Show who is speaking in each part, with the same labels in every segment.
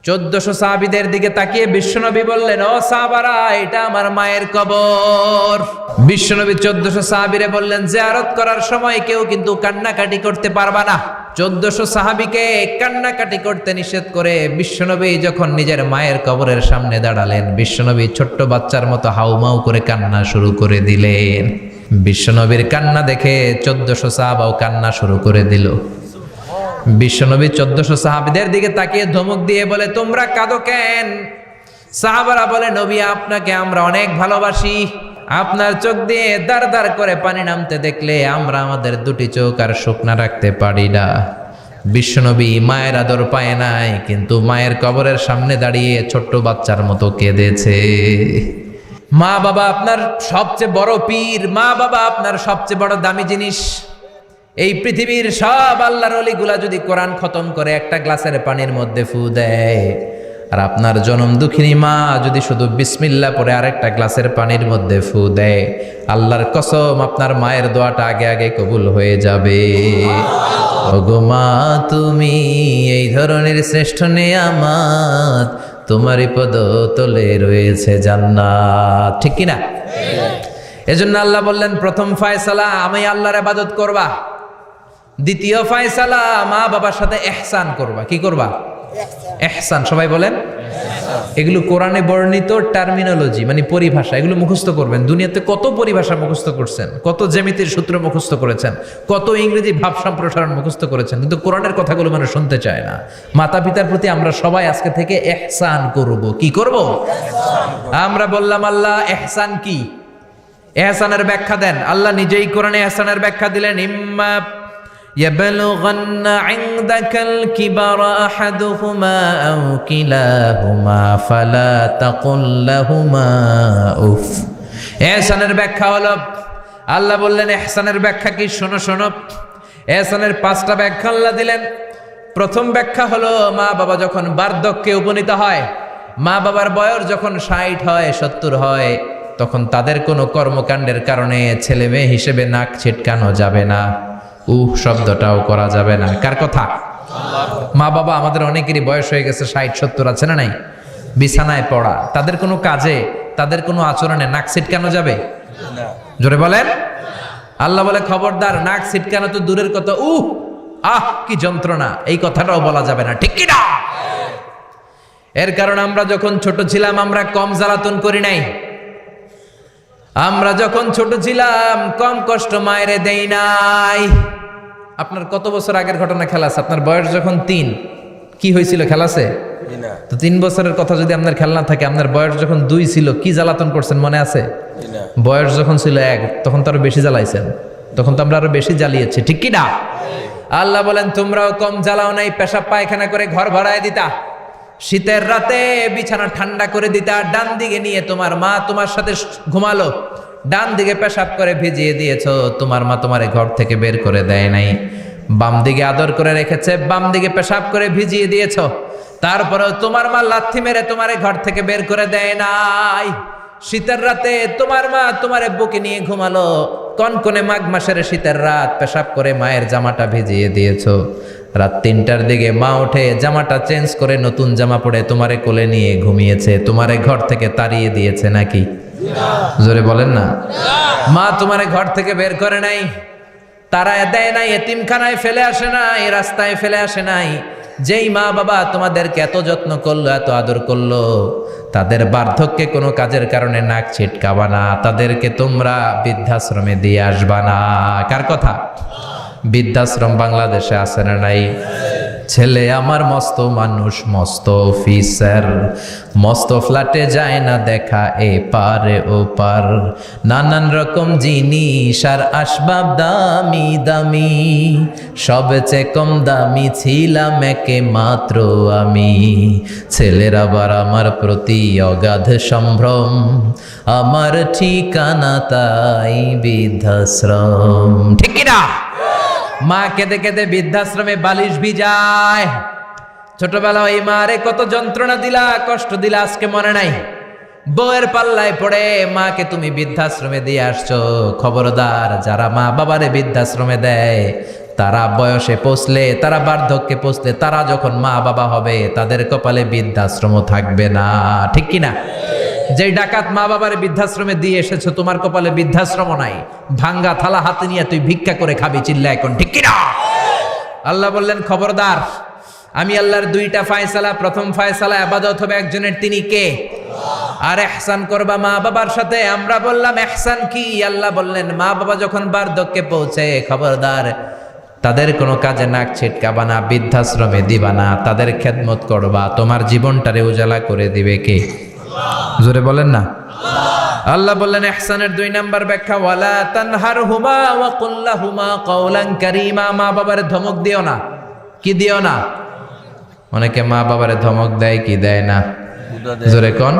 Speaker 1: 1400 সাহাবীদের দিকে তাকিয়ে বিশ্বনবী বললেন, ও সাহাবারা, এটা আমার মায়ের কবর। বিশ্বনবী 1400 সাহাবীরে বললেন, জিয়ারত করার সময় কেউ কিন্তু কান্নাকাটি করতে পারবা না। 1400 সাহাবীকে কান্নাকাটি করতে নিষেধ করে বিশ্বনবী যখন নিজের মায়ের কবরের সামনে দাঁড়ালেন, বিশ্বনবী ছোট্ট বাচ্চার মতো হাউমাউ করে কান্না শুরু করে দিলেন। বিশ্বনবীর কান্না দেখে 1400 সাহাবাও কান্না শুরু করে দিল। বিশ্বনবী 1400 সাহাবীদের দিকে তাকিয়ে ধমক দিয়ে বলে, তোমরা কাঁদো কেন? সাহাবারা বলে, নবী, আপনাকে আমরা অনেক ভালোবাসি। আপনার চোখ দিয়ে দার দার করে পানি নামতে দেখলে আমরা আমাদের দুটি চোখ আর শুকনা রাখতে পারি না। বিশ্বনবী মায়ের আদর পায় নাই, কিন্তু মায়ের কবরের সামনে দাঁড়িয়ে ছোট্ট বাচ্চার মতো কেঁদেছে। মা বাবা আপনার সবচেয়ে বড় পীর, মা বাবা আপনার সবচেয়ে বড় দামি জিনিস। এই পৃথিবীর সব আল্লাহর ওলিগুলা যদি কোরআন খতম করে একটা গ্লাসের পানির মধ্যে ফু দেয়, আর আপনার জনম দুঃখিনী মা যদি শুধু বিসমিল্লাহ পরে আরেকটা গ্লাসের পানির মধ্যে ফু দেয়, আল্লাহর কসম আপনার মায়ের দোয়াটা আগে আগে কবুল হয়ে যাবে। ওগো মা, তুমি এই ধরনের শ্রেষ্ঠ নেয়ামত, তোমারই পদ তলে রয়েছে জান্নাত। ঠিক কিনা? এজন্য আল্লাহ বললেন, প্রথম ফয়সালা আমি আল্লাহর ইবাদত করবা। দ্বিতীয় ফয়সালা মা বাবার সাথে ইহসান করবা। কি করবা? ইহসান। সবাই বলেন। এগুলো কোরআনে বর্ণিত টার্মিনোলজি, মানে পরিভাষা। এগুলো মুখস্থ করবেন। দুনিয়াতে কত পরিভাষা মুখস্থ করছেন, কত জ্যামিতির সূত্র মুখস্থ করেছেন, কত ইংরেজি ভাব সম্প্রসারণ মুখস্থ করেছেন, কিন্তু কোরআনের কথাগুলো মানুষ শুনতে চায় না। মাতা পিতার প্রতি আমরা সবাই আজকে থেকে ইহসান করব। কি করব? আমরা বললাম, আল্লাহ ইহসান কি? ইহসানের ব্যাখ্যা দেন। আল্লাহ নিজেই কোরআনে ইহসানের ব্যাখ্যা দিলেন, ইম্মা ইয়াবলুগান্না ইনদাকাল কিবারা আহাদুহুমা আও কিলাহুমা ফালা তাকুল লাহুমা উফ। ইহসানের ব্যাখ্যা হলো, আল্লাহ বললেন ইহসানের ব্যাখ্যা কি? শোনো শোনো। ইহসানের 5টা ব্যাখ্যা আল্লাহ দিলেন। প্রথম ব্যাখ্যা হলো, মা বাবা যখন বার্ধক্যে উপনীত হয়, মা বাবার বয়স যখন 60 হয়, 70 হয়, তখন তাদের কোনো কর্মকাণ্ডের কারণে ছেলে মেয়ে হিসেবে নাক ছিটকানো যাবে না, শব্দটাও করা যাবে না। কার কথা? মা বাবা আমাদের অনেকেরই বয়স হয়ে গেছে, 60-70 আছে না নাই? বিছানায় পড়া, তাদের কোনো কাজে, তাদের কোনো আচরণে নাক ছিটকানো যাবে? জোরে বলেন। আল্লাহ বলে, খবরদার, নাক ছিটকানো তো দূরের কথা, কি যন্ত্রণা, এই কথাটাও বলা যাবে না। ঠিক কি না? এর কারণ আমরা যখন ছোট ছিলাম আমরা কম জ্বালাতন করি নাই। আমরা যখন ছোট ছিলাম কম কষ্ট মায়েরে দেই নাই। আপনার কত বছর আগের ঘটনা খেলা আছে? আপনার বয়স যখন 3, কি হয়েছিল? খেলা আছে তো? 3 বছরের কথা যদি আপনার খেলা না থাকে, আপনার বয়স যখন 2 ছিল কি জ্বালাতন করছেন মনে আছে? বয়স যখন ছিল 1, তখন তো আরো বেশি জ্বালাইছেন, তখন তো আমরা আরো বেশি জ্বালিয়েছি। ঠিক কি না? আল্লাহ বলেন, তোমরাও কম জ্বালাও নাই। পেশাব পায়খানা করে ঘর ভরায় দিতা, শীতের রাতে বিছানা ঠান্ডা করে দিতা, ডান দিকে নিয়ে তোমার মা তোমার সাথে ঘুমালো, ডান দিকে পেশাব করে ভিজিয়ে দিয়েছো, তোমার মা তোমারে ঘর থেকে বের করে দেয় নাই। বাম দিকে আদর করে রেখেছে, বাম দিকে পেশাব করে ভিজিয়ে দিয়েছো, তারপরেও তোমার মা লাথি মেরে তোমারে ঘর থেকে বের করে দেয় নাই। শীতের রাতে তোমার মা তোমারে বুকে নিয়ে ঘুমালো, কনকনে মাঘ মাসের শীতের রাত, পেশাব করে মায়ের জামাটা ভিজিয়ে দিয়েছো। রাত 3টার দিকে মা উঠে জামাটা চেঞ্জ করে নতুন জামা পরে তোমারে কোলে নিয়ে ঘুমিয়েছে, তোমারে ঘর থেকে তাড়িয়ে দিয়েছে নাকি? জোরে বলেন না। মা তোমারে ঘর থেকে বের করে নাই, তাড়ায় দেয় নাই, এতিমখানায় ফেলে আসে নাই, রাস্তায় ফেলে আসে নাই। যেই মা বাবা তোমাদেরকে এত যত্ন করলো, এত আদর করলো, তাদের বার্ধক্যে কোনো কাজের কারণে নাক ছিটকাবা না, তাদেরকে তোমরা বৃদ্ধাশ্রমে দিয়ে আসবা না। কার কথা? বৃদ্ধাশ্রম বাংলাদেশে আছে না নাই? ছেলে আমার মস্ত মানুষ, মস্ত অফিসার, মস্ত ফ্ল্যাটে যায় না দেখা এ পারে ও পার, নানান রকম জিনিস আর আসবাব দামি দামি, সবচেয়ে কম দামি ছিলাম একে মাত্র আমি। ছেলের আবার আমার প্রতি অগাধ সম্ভ্রম, আমার ঠিকানা তাই বৃদ্ধাশ্রম। ঠিক কি না? মা কেঁদে কেঁদে বৃদ্ধাশ্রমে বালিশ ভিজায়। ছোটবেলা ওই মারে কত যন্ত্রণা দিলা, কষ্ট দিলা, আজকে মনে নাই? বউয়ের পাল্লায় পড়ে মাকে তুমি বৃদ্ধাশ্রমে দিয়ে আসছো। খবরদার, যারা মা বাবারে বৃদ্ধাশ্রমে দেয় তারা বয়সে পৌঁছলে, তারা বার্ধক্যে পৌঁছলে, তারা যখন মা বাবা হবে তাদের কপালে বৃদ্ধাশ্রম থাকবে না। ঠিক কিনা? যেই ডাকাত মা বাবার বৃদ্ধাশ্রমে দিয়ে এসেছো, তোমার কপালে বৃদ্ধাশ্রম নাই। ভাঙ্গা থালা হাতে নিয়ে তুই ভিক্ষা করে খাবি, চিল্লা এখন ঠিক কিনা? আল্লাহ বললেন খবরদার, আমি আল্লাহর দুইটা ফায়সালা। প্রথম ফায়সালা ইবাদত হবে একজনের, তিনি কে? আর ইহসান করবা মা বাবার সাথে। আমরা বললাম ইহসান কি? আল্লাহ বললেন মা বাবা যখন বার্ধক্যে পৌঁছে, খবরদার তাদের কোনো কাজে নাক ছিটকাবা না, বৃদ্ধাশ্রমে দিবা না, তাদের খেদমত করবা। তোমার জীবনটারে উজালা করে দিবে কে? জোরে বলেন না। আল্লাহ বললেন ইহসানের 2 নাম্বার ব্যাখ্যা, ওয়ালা তানহারহুমা ওয়া কুল লাহুমা কাওলান কারীমা। মা বাবারে ধমক দিও না। কি দিও না? অনেকে মা বাবারে ধমক দেয়, কি দেয় না? জোরে কোন?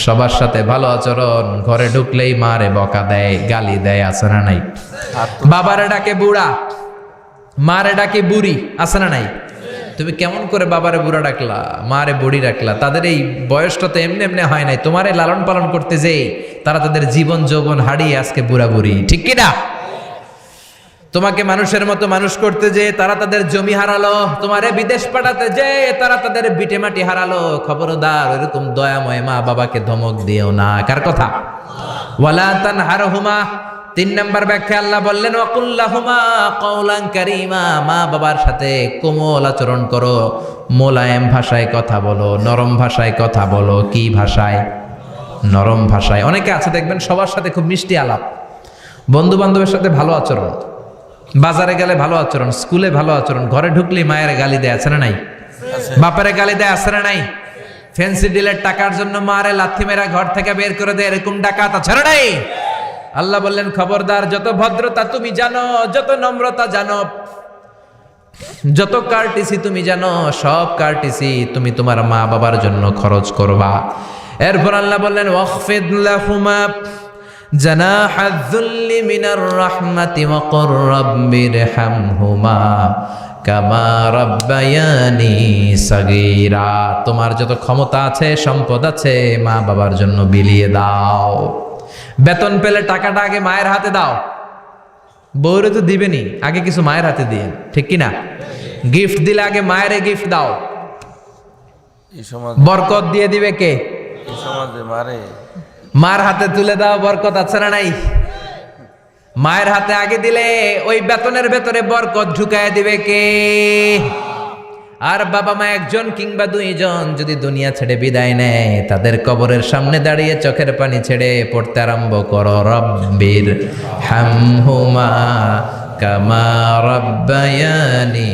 Speaker 1: সবার সাথে ভালো আচরণ, ঘরে ঢুকলেই মারে বকা দেয়, গালি দেয়, আছে না নাই? বাবারে ডাকে বুড়া, মারে ডাকে বুড়ি, আছে না নাই? তুমি কেমন করে বাবারে বুড়া ডাকলা, মারে বুড়ি ডাকলা? তাদের এই বয়সটা তো এমনি এমনি হয় নাই। তোমারে লালন পালন করতে যেই তারা তাদের জীবন যৌবন হারিয়ে আজকে বুড়া বুড়ি, ঠিক কিনা? তোমাকে মানুষের মতো মানুষ করতে যে তারা তাদের জমি হারালো, তোমারে বিদেশ পাঠাতে যে তারা তাদের বিটে মাটি হারালো। খবরদার এরকম দয়াময় মা বাবাকে ধমক দিও না। কার কথা? ওয়ালা তানহারহুমা। 3 নাম্বার ব্যাখ্যা আল্লাহ বললেন ওয়াকুল লাহুমা কাওলান কারীমা। মা বাবার সাথে কোমল আচরণ করো, মোলায়েম ভাষায় কথা বলো, নরম ভাষায় কথা বলো। কি ভাষায়? নরম ভাষায়। অনেকে আছে দেখবেন সবার সাথে খুব মিষ্টি আলাপ, বন্ধু বান্ধবের সাথে ভালো আচরণ, বাজারে গেলে ভালো আচরণ, স্কুলে ভালো আচরণ, ঘরে ঢুকলেই মায়ের গালি দেয়, আছে না নাই? বাপারে গালি দেয়, আছে না নাই? ফ্যান্সি ডিলের টাকার জন্য মারে লাথি মেরা ঘর থেকে বের করে দেয়, এরকম ডাকাত আছে না নাই? আল্লাহ বললেন খবরদার, যত ভদ্রতা তুমি জানো, যত নম্রতা জানো, যত কার্টিসি তুমি জানো, সব কার্টিসি তুমি তোমার মা বাবার জন্য খরচ করবা। এরপর আল্লাহ বললেন ওয়াখফিদ লাহুমা জানাহায যুল্লি মিনার রাহমাতি ওয়া কুর রাব্বিরহামহুমা কামা রাব্বায়ানি সাগীরা। তোমার যত ক্ষমতা আছে, সম্পদ আছে, মা বাবার জন্য বিলিয়ে দাও। বেতন পেলে টাকাটা আগে মায়ের হাতে দাও। বউরে তো দিবেনি, আগে কিছু মায়ের হাতে দিয়ে, ঠিক কিনা? গিফট দিলে আগে মায়ের গিফট দাও। বরকত দিয়ে দিবে কে? মার হাতে তুলে দাও, বরকত আছে না নাই? মায়ের হাতে আগে দিলে ওই বেতনের ভেতরে বরকত ঢুকায় দিবে কে? আর বাবা মা একজন কিংবা 2 জন যদি দুনিয়া ছেড়ে বিদায় নেয়, তাদের কবরের সামনে দাঁড়িয়ে চোখের পানি ছেড়ে পড়তে আরম্ভ করো রব্বির হামহুমা কামা রাব্বায়ানি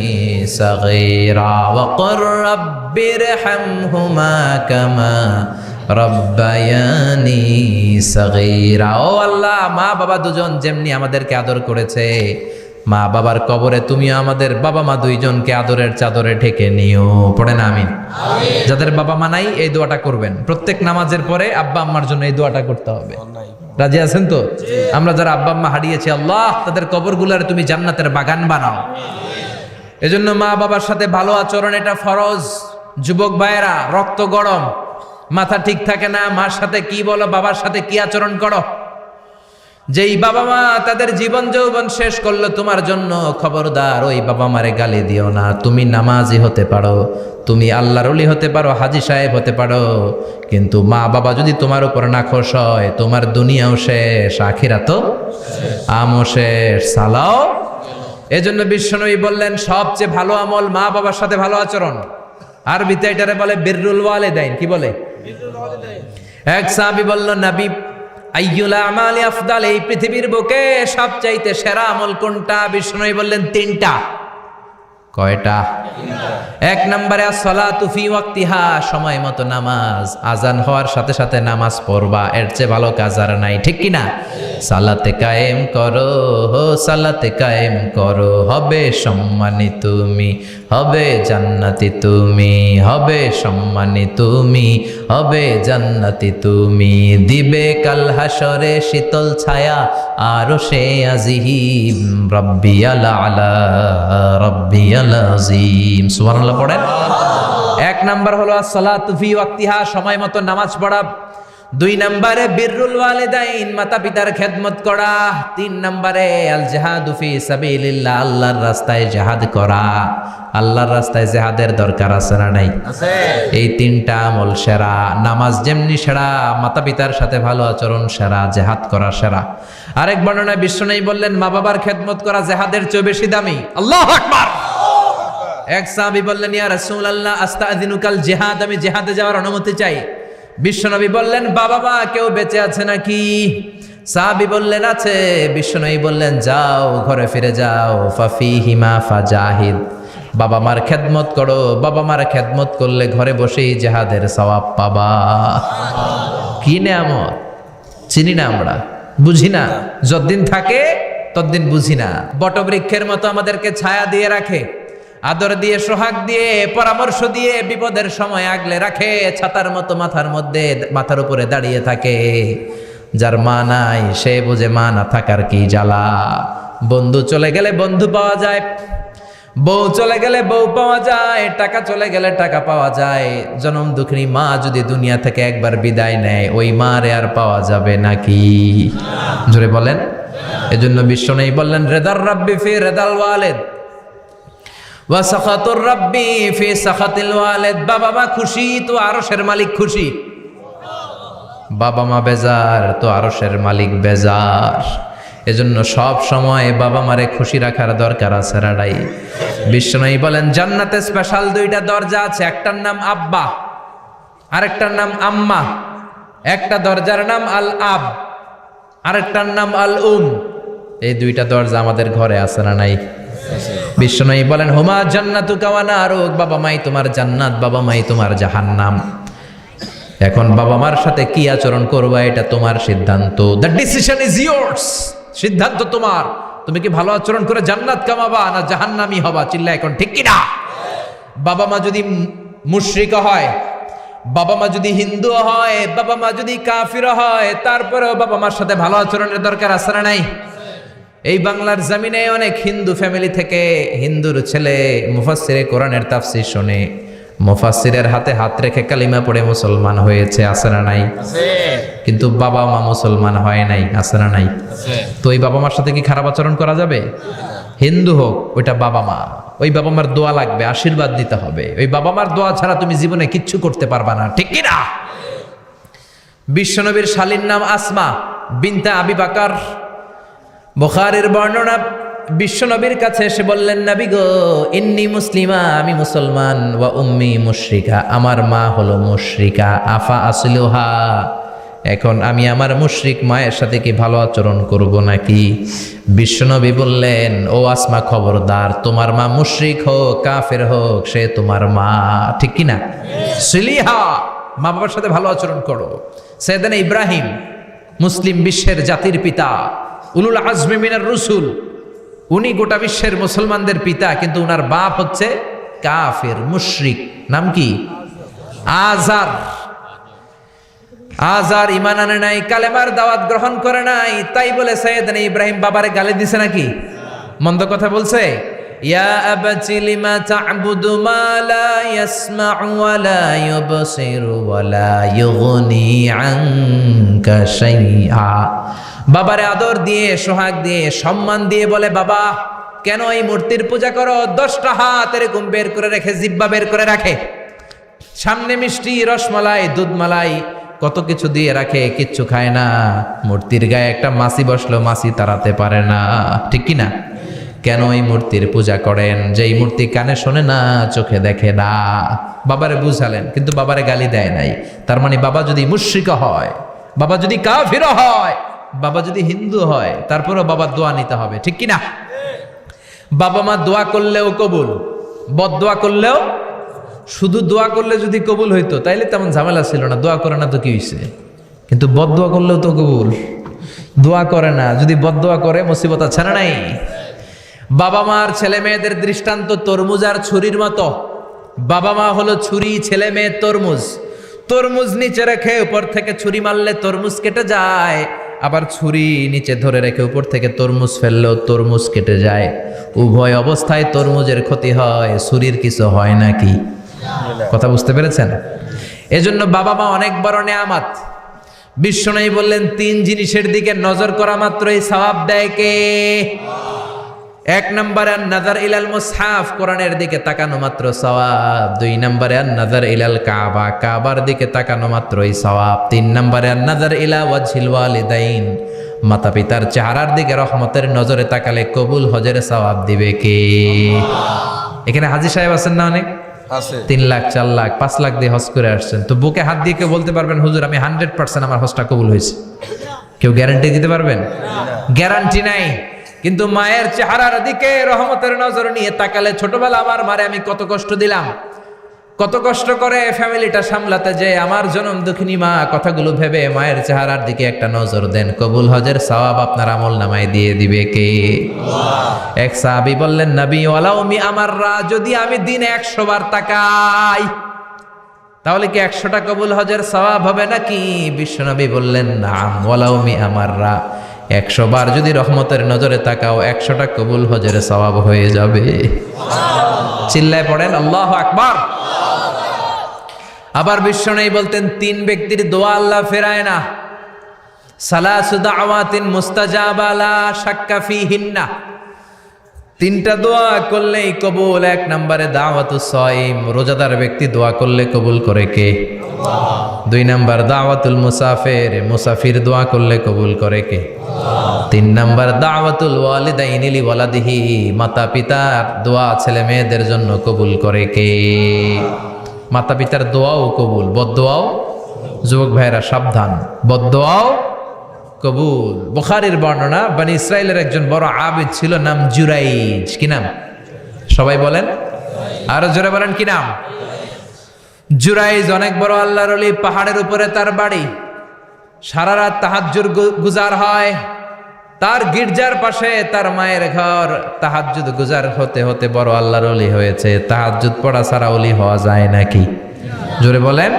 Speaker 1: সাগীরা ওয়া কুর রাব্বির হামহুমা কামা রাব্বায়ানি সাগীরা। ও আল্লাহ, মা বাবা দুজন যেমনি আমাদেরকে আদর করেছে, মা বাবার কবরে তুমিও আমাদের বাবা মা 2 জনকে আদরের চাদরে ঢেকে নিও। পড়েন আমিন। যাদের বাবা মা নাই এই দোয়াটা করবেন। প্রত্যেক নামাজের পরে আব্বা আম্মার জন্য এই দোয়াটা করতে হবে। রাজি আছেন তো? আমরা যারা আব্বা আম্মা হারিয়েছি, আল্লাহ তাদের কবরগুলোর তুমি জান্নাতের বাগান বানাও। এজন্য মা বাবার সাথে ভালো আচরণ এটা ফরজ। যুবক ভাইয়েরা, রক্ত গরম, মাথা ঠিক থাকে না, মার সাথে কি বলো, বাবার সাথে কি আচরণ করো। যেই বাবা মা তাদের জীবন যৌবন শেষ করলো তোমার জন্য, খবরদার ওই বাবা মারে গালি দিও না। তুমি নামাজি হতে পারো, তুমি আল্লাহর ওলি হতে পারো, হাজী সাহেব হতে পারো, কিন্তু মা বাবা যদি তোমার উপর নাখোশ হয়, তোমার দুনিয়াও শেষ, আখিরাতও আমও শেষ, সালাও। এজন্য বিশ্বনবী বললেন সবচেয়ে ভালো আমল মা বাবার সাথে ভালো আচরণ। আরবিতে এটারে বলে বিররুল ওয়ালিদাইন। কি বলে? এক সাহাবী বলল, নবী আইয়ুল আমালি আফদাল, এই পৃথিবীর বুকে সবচাইতে সেরা আমল কোনটা? বিষ্ণু বললেন 3টা। কয়টা? 1 নম্বরে আসসালাতু ফি ওয়াক্তিহা, সময় মতো নামাজ, আজান হওয়ার সাথে সাথে নামাজ পড়বা, এর চেয়ে ভালো কাজ আর নাই, ঠিক কি না? সালাতে কায়েম করো, সালাতে কায়েম করো, হবে সম্মানী তুমি, হবে জান্নাতি তুমি, হবে সম্মানী তুমি, হবে জান্নাতি তুমি, দিবে কাল হাসরে শীতল ছায়া আরশে আজিম, রাব্বিয়াল আলা রাব্বিয়াল আযীম। সুবহানাল্লাহ পড়েন। 1 নাম্বার হলো আসসালাতু ফি ওয়াক্তিহা, সময় মতো নামাজ পড়া। 2 নম্বরে বিররুল ওয়ালিদাইন, মাতা পিতার খেদমত করা। 3 নম্বরে আল জিহাদু ফি সাবিলিল্লাহ, আল্লাহর রাস্তায় জিহাদ করা। আল্লাহর রাস্তায় জিহাদের দরকার আছে না নাই?
Speaker 2: আছে।
Speaker 1: এই 3টা আমল সেরা। নামাজ যেমনি সেরা, মাতা পিতার সাথে ভালো আচরণ সেরা, জিহাদ করা সেরা। আরেক বর্ণনায় বিশ্বনবী বললেন মা বাবার খেদমত করা জিহাদের চেয়ে বেশি দামি। আল্লাহু আকবার। এক সাহাবী বললেন ইয়া রাসূলুল্লাহ আস্তাযিনুকাল জিহাদ, আমি জিহাদে যাওয়ার অনুমতি চাই। বিশ্বনবী বললেন বাবা মা কেউ বেঁচে আছে নাকি? সাহাবী বললেন আছে। বিশ্বনবী বললেন যাও ঘরে ফিরে যাও, ফাফিহিমা ফাজাহিদ, বাবা মার খেদমত করো। বাবা মার খেদমত করলে ঘরে বসেই জিহাদের সওয়াব পাবা। কি নেয়ামত, চিনি না আমরা, বুঝি না। যতদিন থাকে ততদিন বুঝি না। বটবৃক্ষের মতো আমাদেরকে ছায়া দিয়ে রাখে, আদর দিয়ে, সোহাগ দিয়ে, পরামর্শ দিয়ে, বিপদের সময় আগলে রাখে। ছাতার মতো মাথার উপরে দাঁড়িয়ে থাকে। যার মা নাই সে বোঝে মা না থাকার কি জ্বালা। বন্ধু চলে গেলে বন্ধু পাওয়া যায়, বউ চলে গেলে বউ পাওয়া যায়, টাকা চলে গেলে টাকা পাওয়া যায়। জনম দুঃখিনী মা যদি দুনিয়া থেকে একবার বিদায় নেয়, ওই মারে আর পাওয়া যাবে নাকি? জোরে বলেন। এজন্য বিশ্বনবী বললেন রেদার রাব্বি ফি রেদাল ওয়ালিদ ওয়া সাখাতুর রাব্বি ফি সাখাতিল ওয়ালিদ। বাবা মা খুশি তো আরশের মালিক খুশি, বাবা মা বেজার তো আরশের মালিক বেজার। এজন্য সব সময় বাবা মারে খুশি রাখার দরকার আছে রাডাই। বিশ্বনবী বলেন জান্নাতে স্পেশাল 2টা দরজা আছে, একটার নাম আব্বা, আরেকটার নাম আম্মা। একটা দরজার নাম আল আব, আরেকটার নাম আল উম। এই 2টা দরজা আমাদের ঘরে আছে না নাই? বিশ্বনবী বলেন হুমা জান্নাতুকা ওয়া নারুক, বাবা মাই তোমার জান্নাত, বাবা মাই তোমার জাহান্নাম। এখন বাবা মার সাথে কি আচরণ করবা এটা তোমার সিদ্ধান্ত। দ্য ডিসিশন ইজ ইয়ার্স, সিদ্ধান্ত তোমার। তুমি কি ভালো আচরণ করে জান্নাত কামাবা না জাহান্নামী হবা? চিল্লা এখন ঠিক কি না? বাবা মা যদি মুশরিক হয়, বাবা মা যদি হিন্দু হয়, বাবা মা যদি কাফির হয়, তারপরেও বাবা মার সাথে ভালো আচরণের দরকার আছে না নাই? এই বাংলার জমিনে অনেক হিন্দু ফ্যামিলি থেকে হিন্দুর ছেলে মুফাসসিরে কোরআনের তাফসীর শুনে মুফাসসিরের হাতে হাত রেখে কালিমা পড়ে মুসলমান হয়েছে, আছে না নাই?
Speaker 2: আছে।
Speaker 1: কিন্তু বাবা মা মুসলমান হয় নাই, আছে না নাই?
Speaker 2: আছে।
Speaker 1: তো ওই বাবা মার সাথে কি খারাপ আচরণ করা যাবে? হিন্দু হোক, ওইটা বাবা মা, ওই বাবা মার দোয়া লাগবে, আশীর্বাদ দিতে হবে। ওই বাবা মার দোয়া ছাড়া তুমি জীবনে কিচ্ছু করতে পারবা না, ঠিক কি না? বিশ্বনবীর শালীর নাম আসমা বিনতে আবি বকর। বুখারীর বর্ণনা, বিশ্বনবীর কাছে এসে বললেন নবী গো ইন্নী মুসলিমা, আমি মুসলমান, ওয়া উম্মি মুশরিকা, আমার মা হলো মুশরিকা, আফা আসলুহা, এখন আমি আমার মুশরিক মায়ের সাথে কি ভালো আচরণ করব নাকি? বিশ্বনবী বললেন ও আসমা খবরদার, তোমার মা মুশরিক হোক কাফের হোক সে তোমার মা, ঠিক কি না? সিলিহা, মা বাবার সাথে ভালো আচরণ করো। সাইয়েদনা ইব্রাহিম মুসলিম বিশ্বের জাতির পিতা, উলুল আজমি মিনার রসুল, উনি গোটা বিশ্বের মুসলমানদের পিতা, কিন্তু উনার বাপ হচ্ছে কাফের মুশরিক। নাম কি? আজার। আজার ইমান আনে নাই, কালেমার দাওয়াত গ্রহণ করে নাই, তাই বলে সাইয়েদনা ইব্রাহিম বাবারে গালি দিছে নাকি? মন্দ কথা বলছে? ইয়া আবাতি লিমা তা'বুদু মা লা ইয়াসমা'ু ওয়া লা ইউবসিরু ওয়া লা ইউগনি আনকা শাইআ। বাবারে আদর দিয়ে, সোহাগ দিয়ে, সম্মান দিয়ে বলে বাবা কেন এই মূর্তির পূজা করো? 10টা হাত এরকম বের করে রেখে, জিব্বা বের করে রাখে, সামনে মিষ্টি, রসমালাই, দুধমালাই, কত কিছু দিয়ে রাখে, কিচ্ছু খায় না। মূর্তির গায়ে একটা মাছি বসলো, মাছি তাড়াতে পারে না, ঠিক কি না? কেন এই মূর্তির পূজা করেন? যে এই মূর্তি কানে শোনে না, চোখে দেখে না। বাবারে বুঝালেন, কিন্তু বাবারে গালি দেয় নাই। তার মানে বাবা যদি মুশরিক হয়, বাবা যদি কাফির হয়, বাবা যদি হিন্দু হয়, তারপরেও বাবার দোয়া নিতে হবে, ঠিক কি না? বাবা মা দোয়া করলেও কবুল, বদদোয়া করলেও। শুধু দোয়া করলে যদি কবুল হইতো তাইলে তেমন ঝামেলা ছিল না, দোয়া করে না তো কি হইছে? কিন্তু বদদোয়া করলেও তো কবুল, দোয়া করে না, যদি বদদোয়া করে মুসিবত আছে না নাই? বাবা মার ছেলে মেয়েদের দৃষ্টান্ত তরমুজ আর ছুরির মতো। বাবা মা হলো ছুরি, ছেলে মেয়ে তরমুজ। তরমুজ নিচে রেখে উপর থেকে ছুরি মারলে তরমুজ কেটে যায়, আবার ছুরি নিচে ধরে রেখে উপর থেকে তরমুজ ফেললেও তরমুজ কেটে যায়। উভয় অবস্থায় তরমুজের ক্ষতি হয়, ছুরির কিছু হয় নাকি? কথা বুঝতে পেরেছেন? এজন্য বাবা মা অনেক বড় নেয়ামত। বিশ্বনবী বললেন 3 জিনিসের দিকে নজর করা মাত্রই সওয়াব দেয় কে? 1 নম্বরে নাযার ইলাল মুসহাফ, কোরআনের দিকে তাকানো মাত্র সওয়াব। 2 নম্বরে নাযার ইলাল কাবা, কাবার দিকে তাকানো মাত্রই সওয়াব। 3 নম্বরে নাযার ইলা ওয়াজহিল ওয়ালিদাইন, মাতা পিতার চেহারার দিকে রহমতের নজরে তাকালে কবুল হজের সওয়াব দিবে কে? এখানে হাজী সাহেব আছেন না অনেক?
Speaker 2: আছে।
Speaker 1: 3 লাখ 4 লাখ 5 লাখ দিয়ে হজ করে আসছেন, তো বুকে হাত দিয়ে কেউ বলতে পারবেন হুজুর আমি 100% আমার হজটা কবুল হয়েছে? কেউ গ্যারান্টি দিতে পারবেন? গ্যারান্টি নাই। কিন্তু মায়ের চেহারার দিকে রহমতের নজর নিয়ে তাকালে, ছোটবেলা আমার মারে আমি কত কষ্ট দিলাম, কত কষ্ট করে ফ্যামিলিটা সামলাতে, যে আমার জনম দুঃখিনী মা, কথাগুলো ভেবে মায়ের চেহারার দিকে একটা নজর দেন, কবুল হজের সওয়াব আপনার আমল নামায় দিয়ে দিবে কে? এক সাহাবী বললেন, নবী ওয়ালাউ মি আমাররা, যদি আমি দিনে 100 বার তাকাই তাহলে কি 100টা কবুল হজের সওয়াব হবে নাকি? বিশ্বনবী বললেন, নাম ওয়ালাউ মি আমাররা, 100 বার যদি রহমতের নজরে তাকাও 100টা কবুল হজের সওয়াব হয়ে যাবে। চিল্লায় পড়েন আল্লাহু আকবার। আবার বিশ্বনবী বলতেন, 3 ব্যক্তির দোয়া আল্লাহ ফেরায় না, সালাসু দাওয়াতিন মুস্তাজাবা লা শাক্কা ফিহিন্না, 3টা দোয়া করলেই কবুল। 1 নম্বরে দাওয়াতুস সাইম, রোজাদার ব্যক্তি দোয়া করলে কবুল করে কে? আল্লাহ। 2 নম্বর দাওয়াতুল মুসাফির, মুসাফির দোয়া করলে কবুল করে কে? আল্লাহ। 3 নম্বর দাওয়াতুল ওয়ালিদাইনি লি ওয়ালাদিহি, মাতা পিতার দোয়া ছেলে মেয়েদের জন্য কবুল করে কে? মাতা পিতার দোয়াও কবুল, বদদোয়াও। যুবক ভাইরা সাবধান, বদদোয়াও কবুল। বুখারীর বর্ণনা, বনি ইসরাইলের একজন বড় আবিদ ছিল, নাম জুরাইজ। কি নাম? সবাই বলেন, আরো জোরে বলেন, কি নাম? জুরাইজ অনেক বড় আল্লাহর ওলি, পাহাড়ের উপরে তার বাড়ি, সারা রাত তাহাজ্জুদ গুজার হয়। তার গির্জার পাশে তার মায়ের ঘর, তাহাজ্জুদ গুজার হতে হতে বড় আল্লাহর ওলি হয়েছে। তাহাজ্জুদ পড়া ছাড়া ওলি হওয়া যায় নাকি? জোরে বলেন।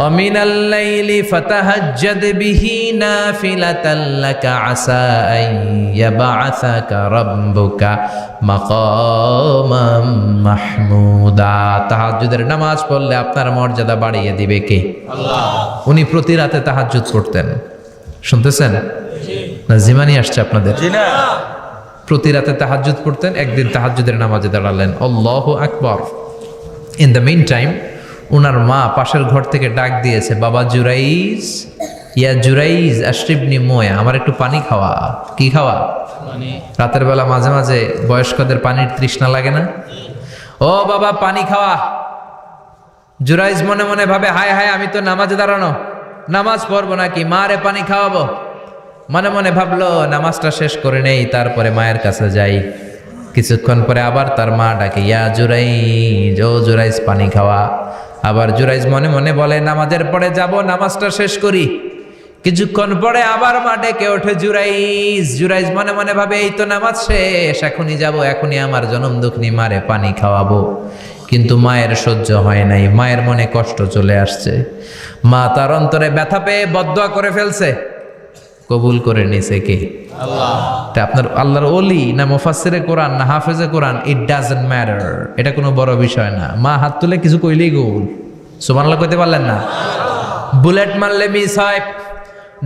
Speaker 1: ওমিনাল লাইলি ফাতাহাজ্জাদ বিহি নাফিলাতাল লাকা আসা আন ইয়াবআসাকা রাব্বুকা মাকামাম মাহমুদা। তাহাজ্জুদের নামাজ পড়লে আপনার মর্যাদা বাড়িয়ে দিবে কে? আল্লাহ। উনি প্রতি রাতে তাহাজ্জুদ পড়তেন। শুনতেছেন না? জিমানি আসছে আপনাদের?
Speaker 2: জি না।
Speaker 1: প্রতি রাতে তাহাজ্জুদ পড়তেন। একদিন তাহাজ্জুদের নামাজে দাঁড়ালেন, আল্লাহু আকবার। ইন দ্য মিন টাইম উনার মা পাশের ঘর থেকে ডাক দিয়েছে, বাবা জুরাইজ, ইয়া জুরাইজ আশরিবনি মোয়া, আমার একটু পানি খাওয়া। কি খাওয়া? রাতের বেলা মাঝে মাঝে বয়স্কদের পানির তৃষ্ণা লাগে না? ও বাবা পানি খাওয়া। জুরাইজ মনে মনে ভাবে, হায় হায় আমি তো নামাজে দাঁড়ানো, নামাজ পড়বো নাকি, মারে পানি খাওয়াবো। মনে মনে ভাবলো নামাজটা শেষ করে নেই, তারপরে মায়ের কাছে যাই। কিছুক্ষণ পরে আবার তার মা ডাকে, ইয়া জুরাইজ, ও জুরাইজ পানি খাওয়া। আবার জুরাইজ মনে মনে বলে, নামাজের পরে যাব, নামাজটা শেষ করি। কিছুক্ষণ পরে আবার মা ডেকে ওঠে, জুরাইজ। জুরাইজ মনে মনে ভাবে, এই তো নামাজ শেষ, এখনই যাব, এখনই আমার জনম দুঃখিনী মারে পানি খাওয়াবো। কিন্তু মায়ের সহ্য হয় নাই, মায়ের মনে কষ্ট চলে আসছে। মা তার অন্তরে ব্যথা পেয়ে বদদোয়া করে ফেলছে। কবুল করে নিছে কে? আল্লাহ। তা আপনার আল্লাহর ওলি না মুফাসসিরে কোরআন না হাফেজে কোরআন, ইট ডাজন্ট ম্যাটার, এটা কোনো বড় বিষয় না। মা হাত তুলে কিছু কইলেই কবুল। সুবহানাল্লাহ কইতে পারলেন না? বুলেট মারলে মিস হয়,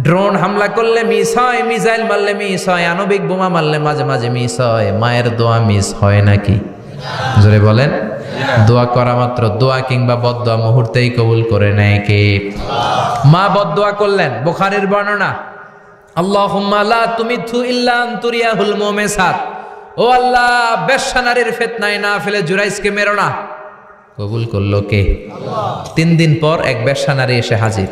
Speaker 1: ড্রোন হামলা করলে মিস হয়, মিসাইল মারলে মিস হয়, আণবিক বোমা মারলে মাঝে মাঝে মিস হয়। মায়ের দোয়া মিস হয় নাকি? জোরে বলেন। দোয়া করা মাত্র, দোয়া কিংবা বদদোয়া মুহূর্তেই কবুল করে নেয় কে? মা বদদোয়া করলেন। বুখারীর বর্ণনা, আল্লাহুম্মা লা তুমিথু ইল্লা আনতুরিয়াহুল মুমিসাত, ও আল্লাহ বেশ্যা নারীর ফিতনায় না ফেলে জুরাইজকে মেরো না। কবুল করলো কে? আল্লাহ। 3 দিন পর এক বেশ্যা নারী এসে হাজির,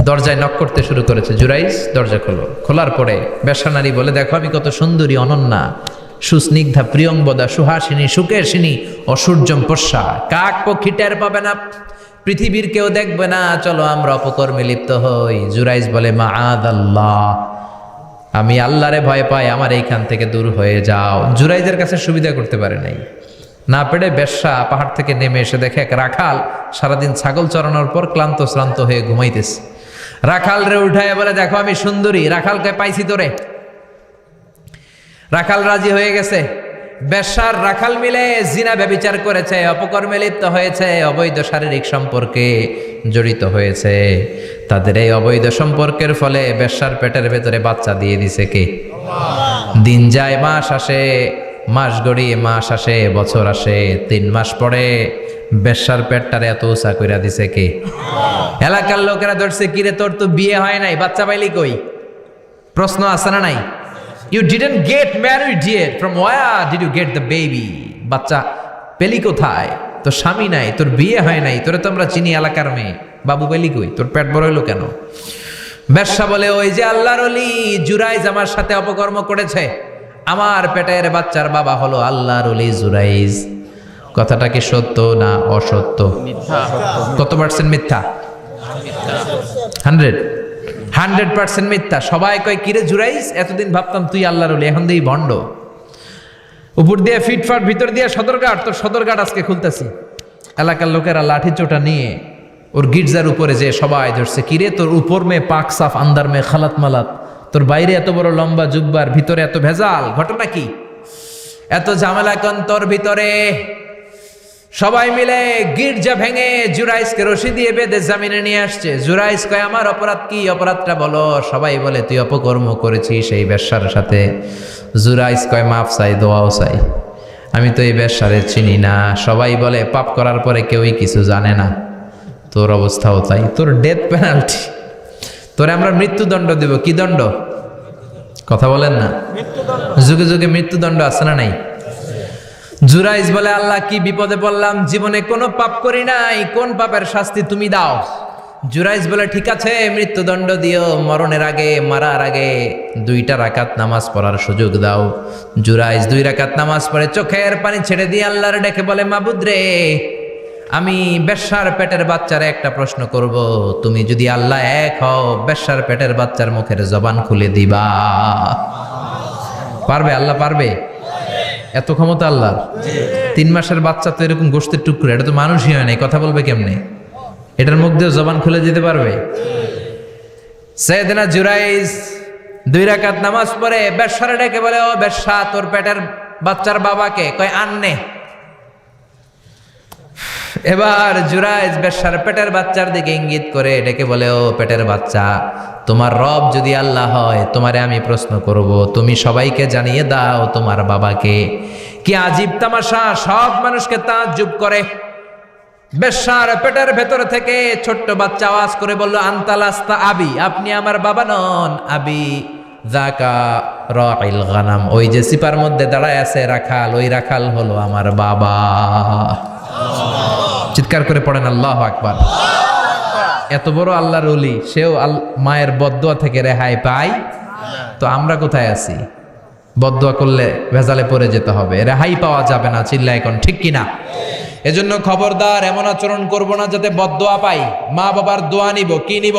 Speaker 1: দরজায় নক করতে শুরু করেছে। জুরাইজ দরজা খোলো। খোলার পরে বেশ্যা নারী বলে, দেখো আমি কত সুন্দরী, অনন্যা, সুস্নিগ্ধা, প্রিয়ংবদা, সুহাসিনী, সুকেশিনী, অসূর্যম পশ্যা, কাক পক্ষী টের পাবে না, পৃথিবীর কেউ দেখবে না, চলো আমরা অপকর্মে লিপ্ত হই। জুরাইজ বলে, মাআদাল্লাহ, আমি আল্লাহরে ভয় পাই, আমার এইখান থেকে দূর হয়ে যাও। জুরাইজের কাছে সুবিধা করতে পারে নাই, না পেরে বেশ্যা পাহাড় থেকে নেমে এসে দেখে এক রাখাল সারাদিন ছাগল চড়ানোর পর ক্লান্ত শ্রান্ত হয়ে ঘুমাইতেছে। রাখাল রে উঠায় বলে, দেখো আমি সুন্দরী। রাখালকে পাইছি তোরে। রাখাল রাজি হয়ে গেছে। বেশ্যার রাখাল মিলে জিনা ব্যভিচার করেছে, অপকর্মে লিপ্ত হয়েছে, অবৈধ শারীরিক সম্পর্কে জড়িত হয়েছে। তাদের এই অবৈধ সম্পর্কের ফলে বেশ্যার পেটের ভেতরে বাচ্চা দিয়ে দিছে কে? দিন যায়, মাস আসে, মাস গড়িয়ে মাস আসে, বছর আসে, 3 মাস পরে বেশ্যার পেটটারে এত উঁচা কইরা দিছে কে? এলাকার লোকেরা ধরছে, কিরে তোর তো বিয়ে হয় নাই, বাচ্চা পাইলি কই? প্রশ্ন আছে না নাই? You didn't get married yet. From where did you get the baby? বাচ্চা পেলি কোথায়? তোর স্বামী নাই, তোর বিয়ে হয় নাই, তোরে তো আমরা চিনি এলাকার মেয়ে, বাবু পেলি কই? তোর পেট বড় হইলো কেন? বেশ্যা বলে, ওই যে আল্লাহর ওলি জুরাইজ আমার সাথে অপকর্ম করেছে, আমার পেটের বাচ্চার বাবা হলো আল্লাহর ওলি জুরাইজ। কথাটা কি সত্য না অসত্য? কত পার্সেন্ট মিথ্যা? 100% মিথ্যা। সবাই কয়, কিরে জুরাইজ, এতদিন ভাবতাম তুই আল্লাহর ওলি, এখন দিই ভণ্ড। উপর দিয়ে ফিটফাট, ভিতর দিয়ে সদরঘাট, তোর সদরঘাট আজকে খুলতেছি। এলাকার লোকেরা লাঠি চোটা নিয়ে ওর গির্জার উপরে যে সবাই ধরছে, কিরে তোর উপর মে পাক সাফ, আন্দার মে খালাত মালাত, তোর বাইরে এত বড় লম্বা জুব্বার, ভিতরে এত ভেজাল, ঘটনা কি? এত ঝামেলা কোন তোর ভিতরে? সবাই মিলে গির্জা ভেঙে জুরাইজকে রশি দিয়ে বেঁধে জামিনে নিয়ে আসছে। জুরাইজ কয়, আমার অপরাধ কি? অপরাধটা বলো। সবাই বলে, তুই অপকর্ম করেছিস সেই বেশ্যার সাথে। জুরাইজ কয়, মাফ চাই, দোয়াও চাই, আমি তো এই বেশ্যারে চিনি না। সবাই বলে, পাপ করার পরে কেউই কিছু জানে না, তোর অবস্থাও তাই, তোর ডেথ পেনাল্টি, তোরে আমরা মৃত্যুদণ্ড দেব। কি দণ্ড? কথা বলেন না। যুগে যুগে মৃত্যুদণ্ড আছে না নাই? জুরাইজ বলে, আল্লাহ কি বিপদে পড়লাম, জীবনে কোনো পাপ করি নাই, কোন পাপের শাস্তি তুমি দাও? জুরাইজ বলে, ঠিক আছে, মৃত্যুদণ্ড দিও, মরণের আগে, মারার আগে 2 রাকাত নামাজ পড়ার সুযোগ দাও। জুরাইজ 2 রাকাত নামাজ পড়ে চোখের পানি ছেড়ে দিয়ে আল্লাহর ডেকে বলে, মাবুদ রে, আমি বেশ্যার পেটের বাচ্চারে একটা প্রশ্ন করব, তুমি যদি আল্লাহ এক হও, বেশ্যার পেটের বাচ্চার মুখের জবান খুলে দিবা? পারবে? আল্লাহ পারবে? এত ক্ষমতা আল্লাহর। 3 মাসের বাচ্চা তো এরকম গোশতের টুকরো, এটা তো মানুষই হয় নাই, কথা বলবে কেমনে? এটার মুখ দিয়ে জবান খুলে দিতে পারবে? সাইয়েদনা জুরাইজ 2 রাকাত নামাজ পড়ে বেশ্যারে ডেকে বলে, ও বেশ্যা, তোর পেটের বাচ্চার বাবাকে? কয়, আননে। এবার জুরাইজ বেশ্যার পেটের বাচ্চার দিকে ইঙ্গিত করে ডেকে বলে, ও পেটের বাচ্চা, তোমার রব যদি আল্লাহ হয়, তোমারে আমি প্রশ্ন করব, তুমি সবাইকে জানিয়ে দাও তোমার বাবাকে। কি আজীব তামাশা, সব মানুষকে তাজ্জুব করে। বেশ্যার পেটের ভেতর থেকে ছোট্ট বাচ্চা আওয়াজ করে বলল, আনতালাস্তা আবি, আপনি আমার বাবা নন। আবি যাকা রাইল গানাম, ওই যে সিপার মধ্যে দাঁড়ায় আছে রাখাল, ওই রাখাল হলো আমার বাবা। চিৎকার করে পড়েন আল্লাহু আকবার। এত বড় আল্লাহর ওলি, সেও মায়ের বদদোয়া থেকে রেহাই পায়। তো আমরা কোথায় আছি? বদদোয়া করলে ভেজালে পড়ে যেতে হবে, রেহাই পাওয়া যাবে না। চিল্লা এখন ঠিক কিনা? এজন্য খবরদার, এমন আচরণ করব না যাতে বদদোয়া পাই। মা বাবার দোয়া নিব। কি নিব?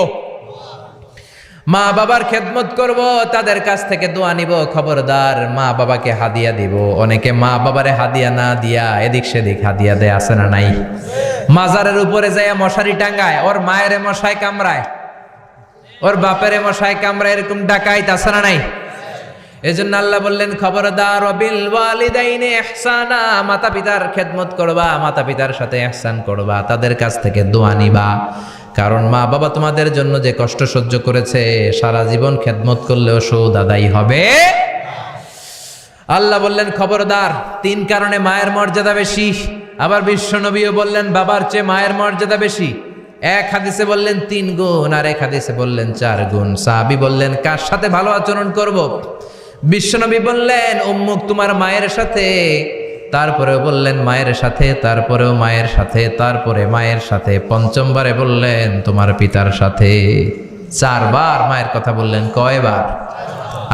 Speaker 1: মা বাবার খেদমত করব, তাদের কাছ থেকে দোয়া নিব। খবরদার, মা বাবাকে হাদিয়া দিব। অনেকে মা বাবারে হাদিয়া না দিয়া এদিক সেদিক হাদিয়া দেয়, আছে না নাই? মাজারের উপরে যায় মশারি টাঙ্গায়, ওর মায়ের মশায় কামড়ায়, ওর বাপের মশায় কামড়ায়, এরকম ডাকাইত, আছে না নাই? এজন্য আল্লাহ বললেন, খবরদার, বিল ওয়ালিদাইনি ইহসানা, মাতা পিতার খেদমত করবা, মাতা পিতার সাথে ইহসান করবা, তাদের কাছ থেকে দোয়া নিবা। কারণ মা বাবা তোমাদের জন্য যে কষ্ট সহ্য করেছে, সারা জীবন খেদমত করলেও সুদ আদায় হবে। আল্লাহ বললেন, খবরদার, 3 কারণে মায়ের মর্যাদা বেশি। আবার বিশ্ব নবীও বললেন, বাবার চেয়ে মায়ের মর্যাদা বেশি। এক হাদিসে বললেন 3 গুণ, আর এক হাদিসে বললেন 4 গুণ। সাহাবী বললেন, কার সাথে ভালো আচরণ করব? বিশ্বনবী বললেন, উম্মুক, তোমার মায়ের সাথে। তারপরেও বললেন মায়ের সাথে, তারপরেও মায়ের সাথে, তারপরে মায়ের সাথে, 5মবারে বললেন তোমার পিতার সাথে। 4 বার মায়ের কথা বললেন। কয়বার?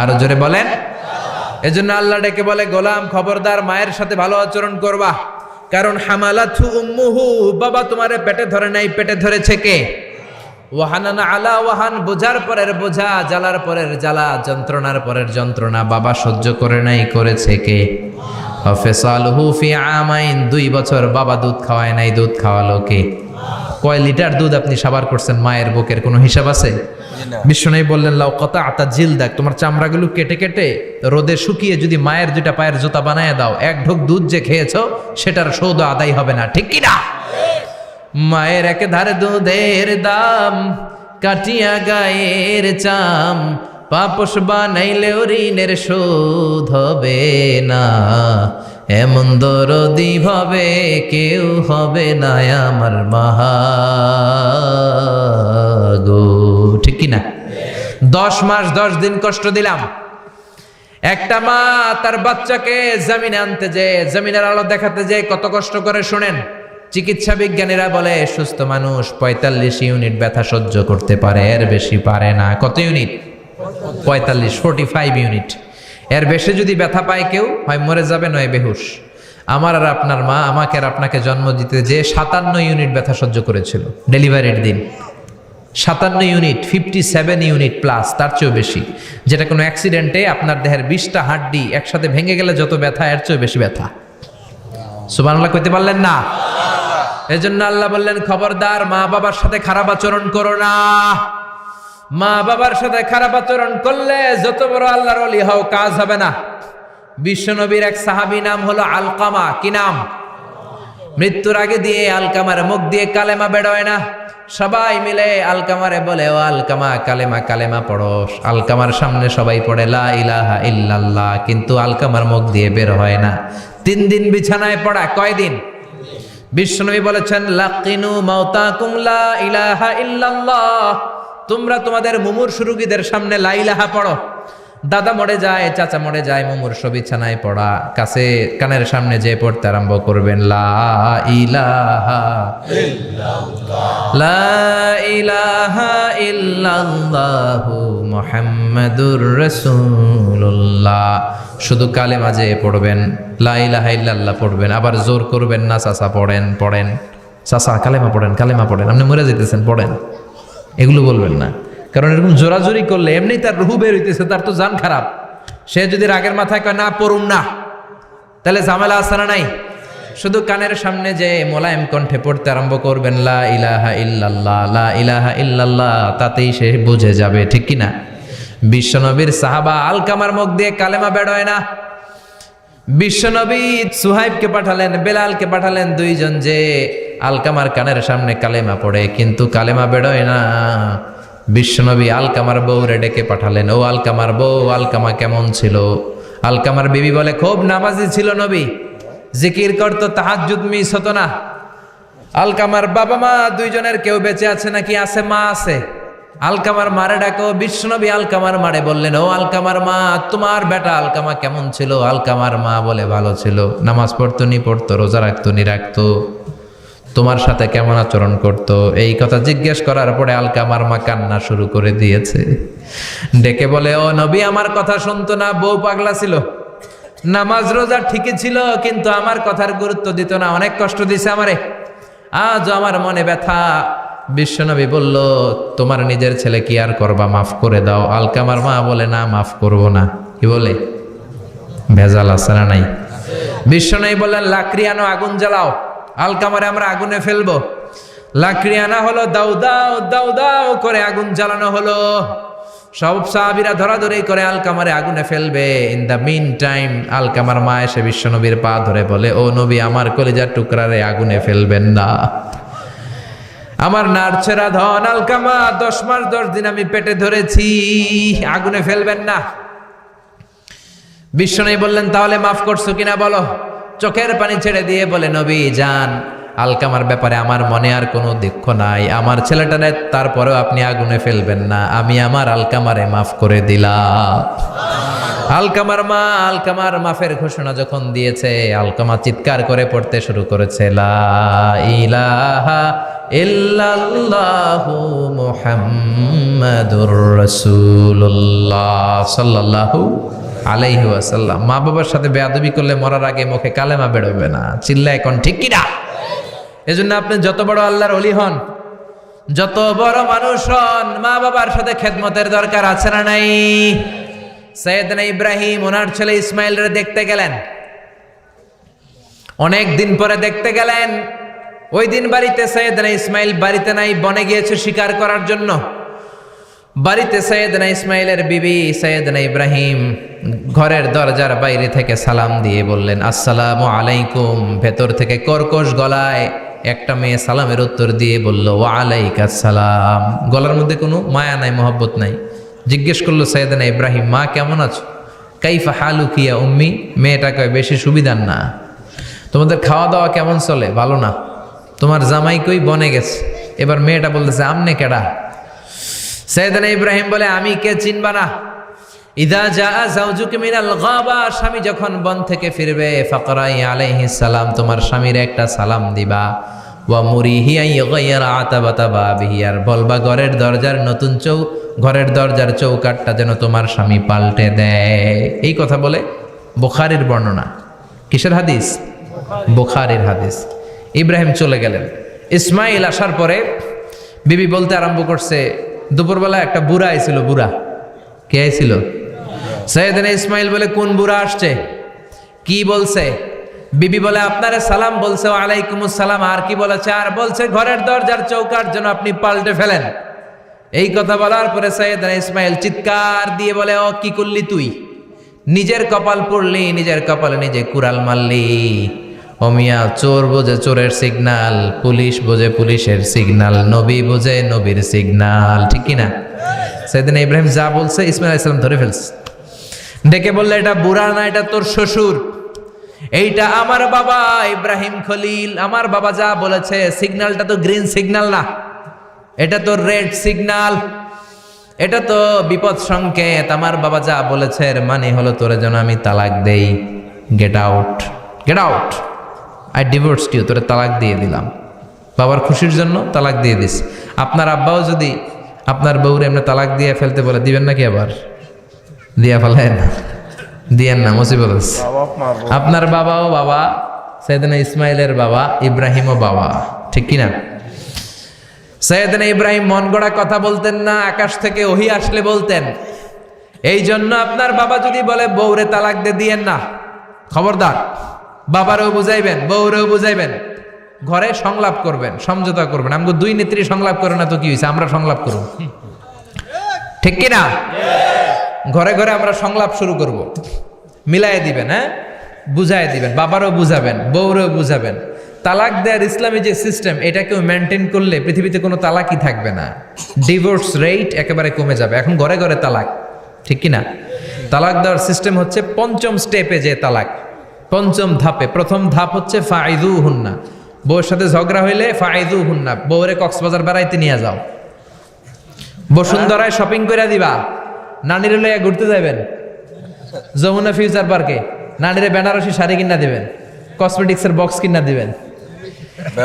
Speaker 1: আরো জোরে বলেন। এজন্য আল্লাহ ডেকে বলে, গোলাম, খবরদার, মায়ের সাথে ভালো আচরণ করবা। কারণ হামালাতহু উম্মুহু, বাবা তোমারে পেটে ধরে নাই, পেটে ধরেছে কে? ওয়াহানান আলা ওয়াহান, বোঝার পরের বোঝা, জ্বালার পরের জ্বালা, যন্ত্রণার পরের যন্ত্রণা বাবা সহ্য করে নাই, করেছে কে? ফিসালুহু ফি আমাইন, 2 বছর বাবা দুধ খাওয়ায় নাই, দুধ খাওয়ালো কে? কয় লিটার দুধ আপনি সাবার করছেন মায়ের বুকের কোনো হিসাব আছে? বিশ্বনবী বললেন লাউ কাতাআতা জিলদাক, তোমার চামড়াগুলো কেটে কেটে রোদে শুকিয়ে যদি মায়ের দুইটা পায়ের জুতা বানায় দাও, এক ঢোক দুধ যে খেয়েছো সেটার সৌদ আদায় হবে না, ঠিক কি না? মায়ের এক ধারে দুধের দাম, কাটিয়া গায়ের চাম, পাপস বানাইলেও ঋণের শোধ হবে না, এমন দরদি ভাবে কেউ হবে না আমার মাগো, ঠিক কি না? 10 মাস 10 দিন কষ্ট দিলাম। একটা মা তার বাচ্চাকে জমিনে আনতে যে, জমিনের আলো দেখাতে যে কত কষ্ট করে শুনেন। চিকিৎসা বিজ্ঞানীরা বলে সুস্থ মানুষ 45 ইউনিট ব্যথা সহ্য করতে পারে, এর বেশি পারে না। কত ইউনিট? 45 ইউনিট। এর বেশি যদি ব্যথা পায় কেউ হয় মরে যাবে, নয় বেহুশ। আমার আর আপনার মা আমাকে আর আপনাকে জন্ম দিতে যে 57 ইউনিট ব্যথা সহ্য করেছিল ডেলিভারির দিন। 57 ইউনিট, 57 ইউনিট প্লাস, তার চেয়েও বেশি। যেটা কোনো অ্যাক্সিডেন্টে আপনার দেহের 20টা হাড্ডি একসাথে ভেঙে গেলে যত ব্যথা, এর চেয়েও বেশি ব্যথা। সুবহানাল্লাহ কইতে পারলেন না? এজন্য আল্লাহ বললেন খবরদার মা বাবার সাথে খারাপ আচরণ করো না। মা বাবার সাথে খারাপ আচরণ করলে যত বড় আল্লাহর ওলি হও কাজ হবে না। বিশ্বনবীর এক সাহাবী নাম হলো আলকামা। কি নাম? মৃত্যুর আগে দিয়ে আলকামার মুখ দিয়ে কালেমা বেরোয় না। সবাই মিলে আলকামারে বলে ও আলকামা কালেমা কালেমা পড়ো। আলকামার সামনে সবাই পড়ে লা ইলাহা ইল্লাল্লাহ, কিন্তু আলকামার মুখ দিয়ে বের হয় না। 3 দিন বিছানায় পড়া। কয়দিন? বিশ্বনবী বলেছেন লাকিনু মাউতাকুম লা ইলাহা ইল্লাল্লাহ, তোমরা তোমাদের মুমূর্ষু রোগীদের সামনে লা ইলাহা পড়ো। দাদা মরে যায়, চাচা মরে যায়, মুমূর্ষু বিছানায় পড়া, কাছে কানের সামনে যে পড়তে আরম্ভ করবেন লা ইলাহা ইল্লাল্লাহ, লা ইলাহা ইল্লাল্লাহু মুহাম্মাদুর রাসূলুল্লাহ। শুধু কালেমা যে পড়বেন, লা ইলাহা ইল্লাল্লাহ পড়বেন, আবার জোর করবেন না চাচা পড়েন পড়েন, চাচা কালেমা পড়েন কালেমা পড়েন, আপনি মরে যেতেছেন পড়েন, এগুলো বলবেন না। কারণ এরকম জোরাজোরি করলে এমনি তার রুহু বের হইতেছে, তার তো জান খারাপ। সে যদি রাগের মাথায় কয় না পড়ুন না, তাহলে ঝামেলা আছে না নাই? শুধু কানের সামনে যে মোলায়েম কণ্ঠে পড়তে আরম্ভ করবেন লা ইলাহা ইল্লাল্লাহ, লা ইলাহা ইল্লাল্লাহ, তাতেই সে বুঝে যাবে, ঠিক কি না? বিশ্বনবীর সাহাবা আলকামার মুখ দিয়ে কালেমা বেরোয় না। বিশ্বনবী সুহাইবকে পাঠালেন, বেলালকে পাঠালেন, দুইজন যে আলকামার কানের সামনে কালেমা পড়ে, কিন্তু কালেমা বেরোয় না। বিশ্বনবী আলকামার বউরে ডেকে পাঠালেন, ও আলকামার বউ, আলকামা কেমন ছিল? আলকামার বিবি বলে খুব নামাজি ছিল নবী, জিকির করতো, তাহাজ্জুদ মিস হতো না। আলকামার বাবা মা দুইজনের কেউ বেঁচে আছে নাকি? আছে, মা আছে। আলকামার মারে ডাকো। বিশ্বনবী আলকামার মারে বললেন, ও আলকামার মা, তোমার বেটা আলকামা কেমন ছিল? আলকামার মা বলে ভালো ছিল, নামাজ পড়তো নি পড়তো, রোজা রাখতো নি রাখতো, তোমার সাথে কেমন আচরণ করতো? এই কথা জিজ্ঞেস করার পরে আলকামার মা কান্না শুরু করে দিয়েছে। ডেকে বলে, ও নবী, আমার কথা শুনতো না, বউ পাগলা ছিল, নামাজ রোজা ঠিকই ছিল, কিন্তু আমার কথার গুরুত্ব দিত না, অনেক কষ্ট দিছে আমারে, আজ আমার মনে ব্যথা। বিশ্বনবী বলল, তোমার নিজের ছেলে কি আর করবা, মাফ করে দাও। আলকামার মা বলে, না মাফ করব না। কি বলে? ভেজাল আছে না নাই? বিশ্বনবী বললেন, লাকড়ি আনো, আগুন জ্বালাও, আলকামারে আমরা আগুনে ফেলবো। লাকড়ি আনা হলো, দাও দাও দাও দাও করে আগুন জ্বালানো হলো। সব সাহাবীরা ধরাধরি করে আলকামারে আগুনে ফেলবে। ইন দ্য মিন টাইম আলকামার মা এসে বিশ্বনবীর পা ধরে বলে, ও নবী, আমার কলিজার টুকরারে আগুনে ফেলবেন না, আমার নারছেরা ধন আলকামা, 10 মাস 10 দিন আমি পেটে ধরেছি, আগুনে ফেলবেন না। বিশ্বনবী বললেন, তাহলে মাফ করছো কিনা বলো। চোখের পানি ছেড়ে দিয়ে বলে, নবী যান, আলকামার ব্যাপারে আমার মনে আর কোনো দুঃখ নাই, আমার ছেলেটারে তারপরেও আপনি আগুনে ফেলবেন না, আমি আমার আলকামারে মাফ করে দিলাম। আলকামার মা আলকামার মাফের ঘোষণা যখন দিয়েছে, আলকামা চিৎকার করে পড়তে শুরু করেছে, লা ইলাহা ইল্লাল্লাহু মুহাম্মাদুর রাসূলুল্লাহ সাল্লাল্লাহু আলাইহি ওয়াসাল্লাম। মা বাবার সাথে বেয়াদবি করলে মরার আগে মুখে কালেমা বেরোবে না। চিল্লা এখন ঠিক কি না? এজন্য আপনি যত বড় আল্লাহর ওলি হন, যত বড় মানুষ হন, মা বাবার সাথে খেদমতের দরকার আছে না নাই? সাইয়েদনা ইব্রাহিম ওনার ছেলে ইসমাইলরে দেখতে গেলেন, অনেক দিন পরে দেখতে গেলেন। ওই দিন বাড়িতে সাইয়েদনা ইসমাইল বাড়িতে নাই, বনে গিয়েছে শিকার করার জন্য। বাড়িতে সাইয়েদনা ইসমাইলের বিবি সাইয়েদনা ইব্রাহিম ঘরের দরজার বাইরে থেকে সালাম দিয়ে বললেন আসসালামু আলাইকুম। ভেতর থেকে কর্কশ গলায় একটা মেয়ে সালামের উত্তর দিয়ে বলল ওয়া আলাইকাস সালাম। গলার মধ্যে কোনো মায়া নাই, মহব্বত নাই। জিজ্ঞেস করলো সাইয়েদনা ইব্রাহিম, মা কেমন আছো? কাইফা হালুকি ইয়া উম্মি। মেয়েটা কয় বেশি সুবিধার না, তোমাদের খাওয়া দাওয়া কেমন চলে? ভালো না। তোমার জামাই কই? বনে গেছে। এবার মেয়েটা বলতেছে আমনে কেডা? সাইয়েদনা ইব্রাহিম বলে আমি কে চিনবা না? ইদা জাআ যাওজুকা মিনাল গাবা, স্বামী যখন বন থেকে ফিরবে ফাকরাই আলাইহিস সালাম, তোমার স্বামীর একটা সালাম দিবা। ওয়া মুরিহি আইগাইরা আতাবাতা বাবিহি, আর বলবা ঘরের দরজার চৌকাটটা যেন তোমার স্বামী পাল্টে দেয়। এই কথা বলে বুখারীর বর্ণনা। কিসের হাদিস? বুখারীর হাদিস। ইব্রাহিম চলে গেলেন। ইসমাইল আসার পরে বিবি বলতে আরম্ভ করছে, দুপুরবেলা একটা বুড়া আইছিল। বুড়া কে আইছিল? সাইয়েদনা ইসমাইল বলে কোন বুড়া আসছে? কি বলছে? বিবি বলে আপনারে সালাম বলছে, ওয়া আলাইকুমুস সালাম। আর কি বলেছে? আর বলছে ঘরের দরজার চৌকাট যেন আপনি পাল্টে ফেলেন। এই কথা বলার পরে সাইয়েদনা ইসমাইল চিৎকার দিয়ে বলে ও কি করলি তুই? নিজের কপাল পড়লি, নিজের কপালে নিজে কুড়াল মারলি। ও মিয়া, চোর বোঝে চোরের সিগনাল, পুলিশ বোঝে পুলিশের সিগনাল, নবী বোঝে নবীর সিগনাল, ঠিক কিনা? সাইয়েদনা ইব্রাহিম যা বলছে ইসমাইল আলাইহিস সালাম ধরে ফেলছে। ডেকে বললে এটা বুড়া না, এটা তোর শ্বশুর, এইটা আমার বাবা ইব্রাহিম খলিল। আমার বাবা যা বলেছে, সিগন্যালটা তো গ্রিন সিগন্যাল না, এটা তো রেড সিগন্যাল, এটা তো বিপদ সংকেত। আমার বাবা যা বলেছে এর মানে হলো তোরে যেন আমি তালাক দেই। Get out, get out, I divorced you, তোরে তালাক দিয়ে দিলাম। বাবার খুশির জন্য তালাক দিয়ে দিস। আপনার আব্বাও যদি আপনার বউরে এমনি তালাক দিয়ে ফেলতে বলে, দিবেন নাকি? আবার দিয়া ফেলেন, দিয়েন না, মুসিবত আছে। আপনার বাবাও বাবা, সাইয়েদনা ইসমাইলের বাবা, ইব্রাহিমও বাবা, ঠিক কিনা? সাইয়েদনা ইব্রাহিম মন গড়া কথা বলতেন না, আকাশ থেকে ওহী আসলে বলতেন। এই জন্য আপনার বাবা যদি বলে বউরে তালাক দিয়েন না, খবরদার, বাবারেও বুঝাইবেন, বউরেও বুঝাইবেন, ঘরে সংলাপ করবেন, সমঝোতা করবেন। আমাকে দুই নেত্রী সংলাপ করে না তো কি হয়েছে, আমরা সংলাপ করব, ঠিক কিনা? ঘরে ঘরে আমরা সংলাপ শুরু করব, মিলাই দিবেন, হ্যাঁ, বুঝাই দিবেন, বাবারও বুঝাবেন, বউরেও বুঝাবেন। তালাক দেওয়ার ইসলামী যে সিস্টেম, এটাকেও মেনটেন করলে পৃথিবীতে কোনো তালাকই থাকবে না। ডিভোর্স রেট একেবারে কমে যাবে। এখন ঘরে ঘরে তালাক, ঠিক কিনা? তালাক দেওয়ার সিস্টেম হচ্ছে পঞ্চম স্টেপে যে তালাক, পঞ্চম ধাপে। প্রথম ধাপ হচ্ছে ফাইদুহুন্না, বউয়ের সাথে ঝগড়া হইলে ফাইদুহুন্না, বউরে কক্সবাজার বেড়াইতে নিয়ে যাও, বসুন্ধরায় শপিং করে দিবা, নানিরে লইয়া ঘুরতে যাবেন, যমুনা ফিউচার পার্কে নানিরে বেনারসি শাড়ি কিনা দিবেন, কসমেটিক্সের বক্স কিনা দিবেন।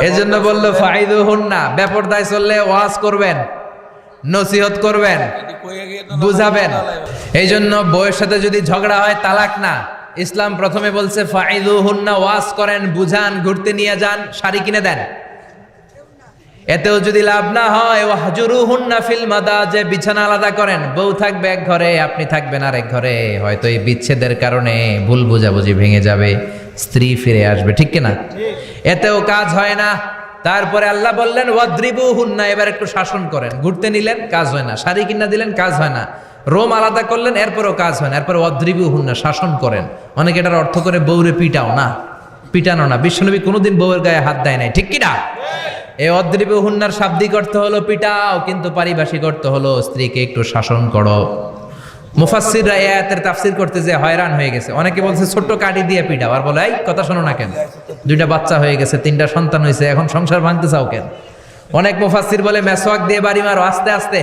Speaker 1: এই জন্য বললো ফাইদুহুন্না। বেপরদায় চললে ওয়াজ করবেন, নসিহত করবেন, বুঝাবেন। এই জন্য বউয়ের সাথে যদি ঝগড়া হয় তালাক না, ইসলাম প্রথমে বলছে ফাইদুহুন্না, ওয়াজ করেন, বুঝান, ঘুরতে নিয়ে যান, শাড়ি কিনে দেন। এতেও যদি লাভ না হয় ওয়াহজুরুহুন্না ফিল মাদাজি, বিছানা আলাদা করেন, বউ থাকবে এক ঘরে, আপনি থাকবেন আরেক ঘরে। হয়তো এই বিচ্ছেদের কারণে ভুল বোঝাবুঝি ভেঙে যাবে, স্ত্রী ফিরে আসবে, ঠিক কিনা? এতেও কাজ হয় না। তারপরে আল্লাহ বললেন ওয়াদ্রিবুহুন্না, এবার একটু শাসন করেন। ঘুরতে নিলেন, কাজ হয় না, শাড়ি কিনা দিলেন, কাজ হয় না, রোম আলাদা করলেন, এরপরও কাজ হয় না, এরপরে ওয়াদ্রিবুহুন্না, শাসন করেন। অনেকে এটার অর্থ করে বউরে পিটাও না, পিটানো না। বিশ্বনবী কোনোদিন বউয়ের গায়ে হাত দেয় নাই, ঠিক কিনা? এই ওয়াদ্রিবুহুন্নার শাব্দিক অর্থ হলো পিটাও, কিন্তু পারিভাষিক অর্থ হলো স্ত্রীকে একটু শাসন করো। মুফাসসিররা এই আয়াতের তাফসীর করতে যে হয়রান হয়ে গেছে। অনেকে বলছে ছোট্ট কাঠি দিয়ে পিটাও, আর বলে এই কথা শোনো না কেন, দুইটা বাচ্চা হয়ে গেছে, 3টা সন্তান হয়েছে, এখন সংসার ভাঙতে চাও কেন? অনেক মুফাসসির বলে মেসওয়াক দিয়ে বাড়ি মারো আস্তে আস্তে।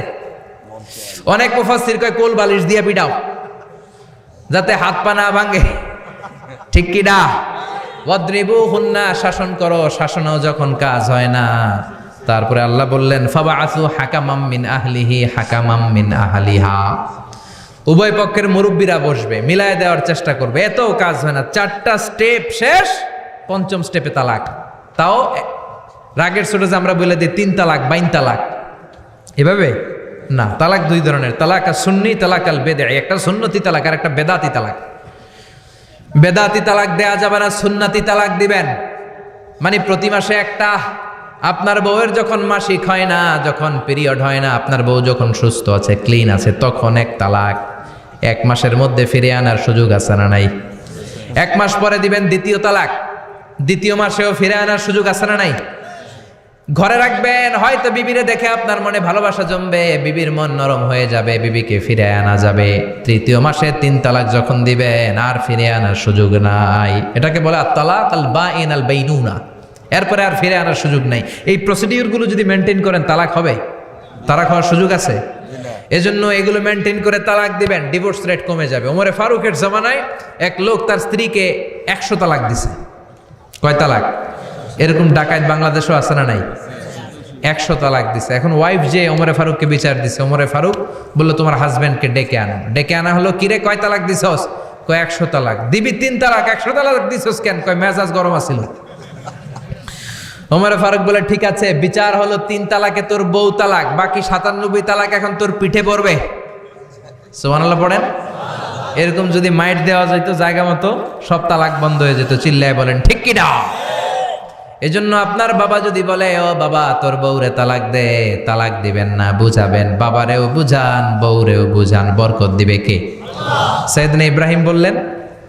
Speaker 1: অনেক মুফাসসির কয় কোল বালিশ দিয়ে পিটাও, যাতে হাত পা না ভাঙে, ঠিক কি না? ওয়াদ্রিবুহুন্না, শাসন করো। শাসনও যখন কাজ হয় না, তারপরে আল্লাহ বললেন ফাবাআসু হাকামাম মিন আহলিহি হাকামাম মিন আহলিহা, উভয় পক্ষের মুরব্বীরা বসবে, মিলায় দেওয়ার চেষ্টা করবে। এতও কাজ হয় না, 4টা স্টেপ শেষ, 5ম স্টেপে তালাক। তাও রাগের ছোট যে আমরা বলে দিই 3 তালাক 22 তালাক, এভাবে না। তালাক 2 ধরনের, তালাক আর সুন্নি, তালাক আল বেদঈ। একটা সুন্নতি তালাক আর একটা বেদাতি তালাক। বেদাতি তালাক দেয়া যাবে না, সুন্নতি তালাক দিবেন। মানে প্রতি মাসে একটা, আপনার বউয়ের যখন মাসিক হয় না, যখন পিরিয়ড হয় না, আপনার বউ যখন সুস্থ আছে, ক্লিন আছে, তখন এক তালাক। 1 মাসের মধ্যে ফিরে আনার সুযোগ আছে না নাই? 1 মাস পরে দিবেন দ্বিতীয় তালাক, দ্বিতীয় মাসেও ফিরে আনার সুযোগ আছে না নাই? ঘরে রাখবেন, হয়তো বিবিরে দেখে আপনার মনে ভালোবাসা জমবে, বিবির মন নরম হয়ে যাবে, বিবিকে ফিরে আনা যাবে। তৃতীয় মাসে 3 তালাক যখন দিবেন, আর ফিরে আনার সুযোগ নাই। এটাকে বলে আত-তালাক আল-বাইন আল-বাইনুনা। এরপরে আর ফিরে আনার সুযোগ নাই। এই প্রসিডিউরগুলো যদি মেনটেন করেন, তালাক হবে? তালাক হওয়ার সুযোগ আছে? এজন্য এগুলো মেনটেন করে তালাক দিবেন, ডিভোর্স রেট কমে যাবে। ওমরে ফারুকের জামানায় এক লোক তার স্ত্রীকে 100 তালাক দিছে। কয় তালাক? এরকম ডাকাত বাংলাদেশও আছে না নাই? 100 তালাক দিছে। এখন ওয়াইফ যে ওমরে ফারুককে বিচার দিছে, ওমরে ফারুক বললো তোমার হাজবেন্ডকে ডেকে আনো। ডেকে আনা হলো, কিরে কয় তালাক দিছস? কয় 100 তালাক। দিবি 3 তালাক, 100 তালাক দিছস কেন? কয় মেজাজ গরম আছিল। ওমরে ফারুক বলে ঠিক আছে, বিচার হলো 3 তালাকে তোর বউ তালাক, বাকি 97 তালাক এখন তোর পিঠে পড়বে। সুবহানাল্লাহ পড়েন। এরকম যদি মাইট দেওয়া যেত জায়গা মতো, সব তালাক বন্ধ হয়ে যেত। চিল্লায় বলেন ঠিক কি না? এজন্য আপনার বাবা যদি বলে ও বাবা তোর বউরে তালাক দে, তালাক দিবেন না, বুঝাবেন। বাবারেও বুঝান, বউরেও বুঝান, বরকত দিবে কে? সাইয়েদনা ইব্রাহিম বললেন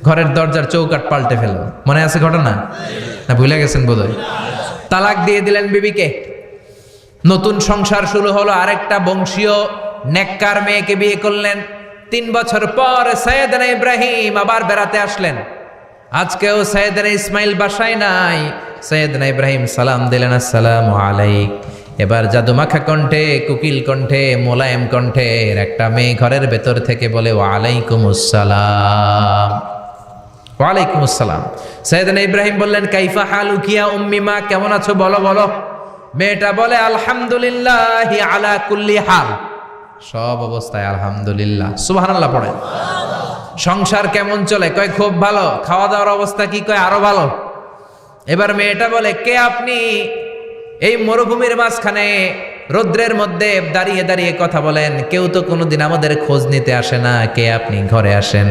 Speaker 1: ঘরের দরজার চৌকাঠ পাল্টে ফেলো। মনে আছে ঘটনা? না ভুলে গেছেন বোধহয়? তালাক দিয়ে দিলেন বিবিকে। নতুন সংসার শুরু হলো, আরেকটা বংশীয় নেককার মেয়েকে বিয়ে করলেন। 3 বছর পর সাইয়েদনা ইব্রাহিম আবার বেড়াতে আসলেন। আজকেও সাইয়েদনা ইসমাইল বাসায় নাই। সাইয়েদনা ইব্রাহিম সালাম দিলেন, আসসালামু আলাইক। এবার জাদুমাখা কণ্ঠে, কুকিল কণ্ঠে, মোলায়েম কণ্ঠের একটা মেয়ে ঘরের ভেতর থেকে বলে ওয়ালাইকুমুস সালাম। ওয়ালাইকুমুস সালাম। সাইয়েদনা ইব্রাহিম বললেন কাইফা হালুকি ইয়া উম্মি, মা কেমন আছো বলো বলো। মেয়েটা বলে আলহামদুলিল্লাহি আলা কুল্লি হাল, সব অবস্থায় আলহামদুলিল্লাহ। সুবহানাল্লাহ পড়ে। সংসার কেমন চলে? কয় খুব ভালো। খাওয়া দাওয়ার অবস্থা কি? কয় আরো ভালো। এবার মেয়েটা বলে কে আপনি? এই মরুভূমির মাঝখানে রৌদ্রের মধ্যে দাঁড়িয়ে দাঁড়িয়ে কথা বলেন, কেউ তো কোনোদিন আমাদের খোঁজ নিতে আসে না, কে আপনি? ঘরে আসেন।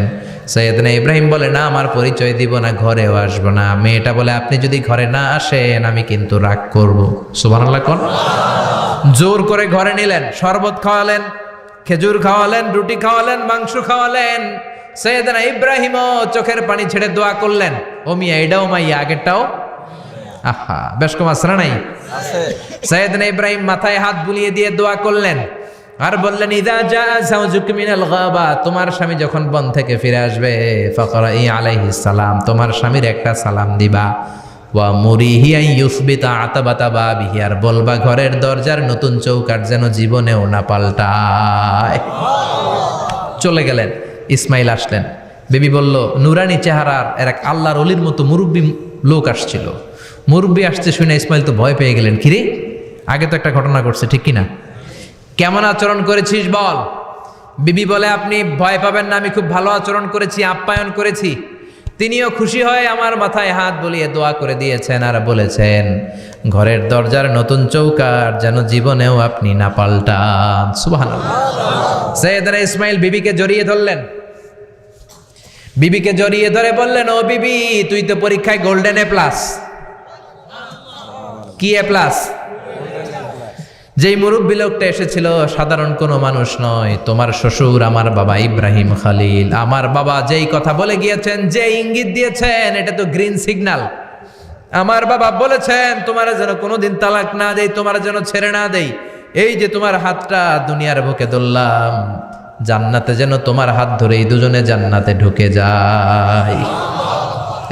Speaker 1: সাইয়েদনা ইব্রাহিম বলে না, আমার পরিচয় দিব না, ঘরেও আসবো না। মেয়েটা বলে আপনি যদি ঘরে না আসেন আমি কিন্তু রাগ করব। সুবহানাল্লাহ কোন। জোর করে ঘরে নিলেন, শরবত খাওয়ালেন, খেজুর খাওয়ালেন, রুটি খাওয়ালেন, মাংস খাওয়ালেন। সাইয়েদনা ইব্রাহিমও চোখের পানি ছেড়ে দোয়া করলেন, ও মিয়া এটাও মাইয়া আগেরটাও। আহা, বেশ কম আছে না নাই? সাইয়েদনা ইব্রাহিম মাথায় হাত বুলিয়ে দিয়ে দোয়া করলেন আর বললেন ইযা জা যাওজুক মিনাল গাবা, তোমার স্বামী যখন বন থেকে ফিরে আসবে, ফাকরাই আলাইহিস সালাম, তোমার স্বামীর একটা সালাম দিবা। ওয়া মুরিহি আন ইউসবিতা আতাবাতা বাবিহি, আর বলবা ঘরের দরজার নতুন চৌকাঠ যেন জীবনেও না পাল্টায়। চলে গেলেন। ইসমাইল আসলেন। বেবি বলল নুরানি চেহারার এক আল্লাহর ওলির মতো মুরব্বী লোক আসছিল। মুরব্বী আসছে শুনে ইসমাইল তো ভয় পেয়ে গেলেন। কিরে, আগে তো একটা ঘটনা ঘটছে, ঠিক কিনা? কেমন আচরণ করেছিস বল। বিবি বলে আপনি ভয় পাবেন না, আমি খুব ভালো আচরণ করেছি, আপ্যায়ন করেছি। তিনিও খুশি হয়ে আমার মাথায় হাত বুলিয়ে দোয়া করে দিয়েছেন আর বলেছেন ঘরের দরজার নতুন চৌকাঠ যেন জীবনেও আপনি না পাল্টান। সুবহানাল্লাহ। সাইয়েদনা ইসমাইল বিবিকে জড়িয়ে ধরলেন। বিবিকে জড়িয়ে ধরে বললেন ও বিবি, তুই তো পরীক্ষায় গোল্ডেন এ প্লাস। কি এ প্লাস? যেই মুরব্বী লোকটা এসেছিল সাধারণ কোনো মানুষ নয়, তোমার শ্বশুর আমার বাবা ইব্রাহিম খালিল। আমার বাবা যেই কথা বলে গিয়েছেন, যে ইঙ্গিত দিয়েছেন, এটা তো গ্রিন সিগন্যাল। আমার বাবা বলেছেন তোমার যেন কোনোদিন তালাক না দেই, তোমার যেন ছেড়ে না দেই। এই যে তোমার হাতটা দুনিয়ার বুকে ধরলাম, জান্নাতে যেন তোমার হাত ধরেই দুজনে জান্নাতে ঢুকে যায়।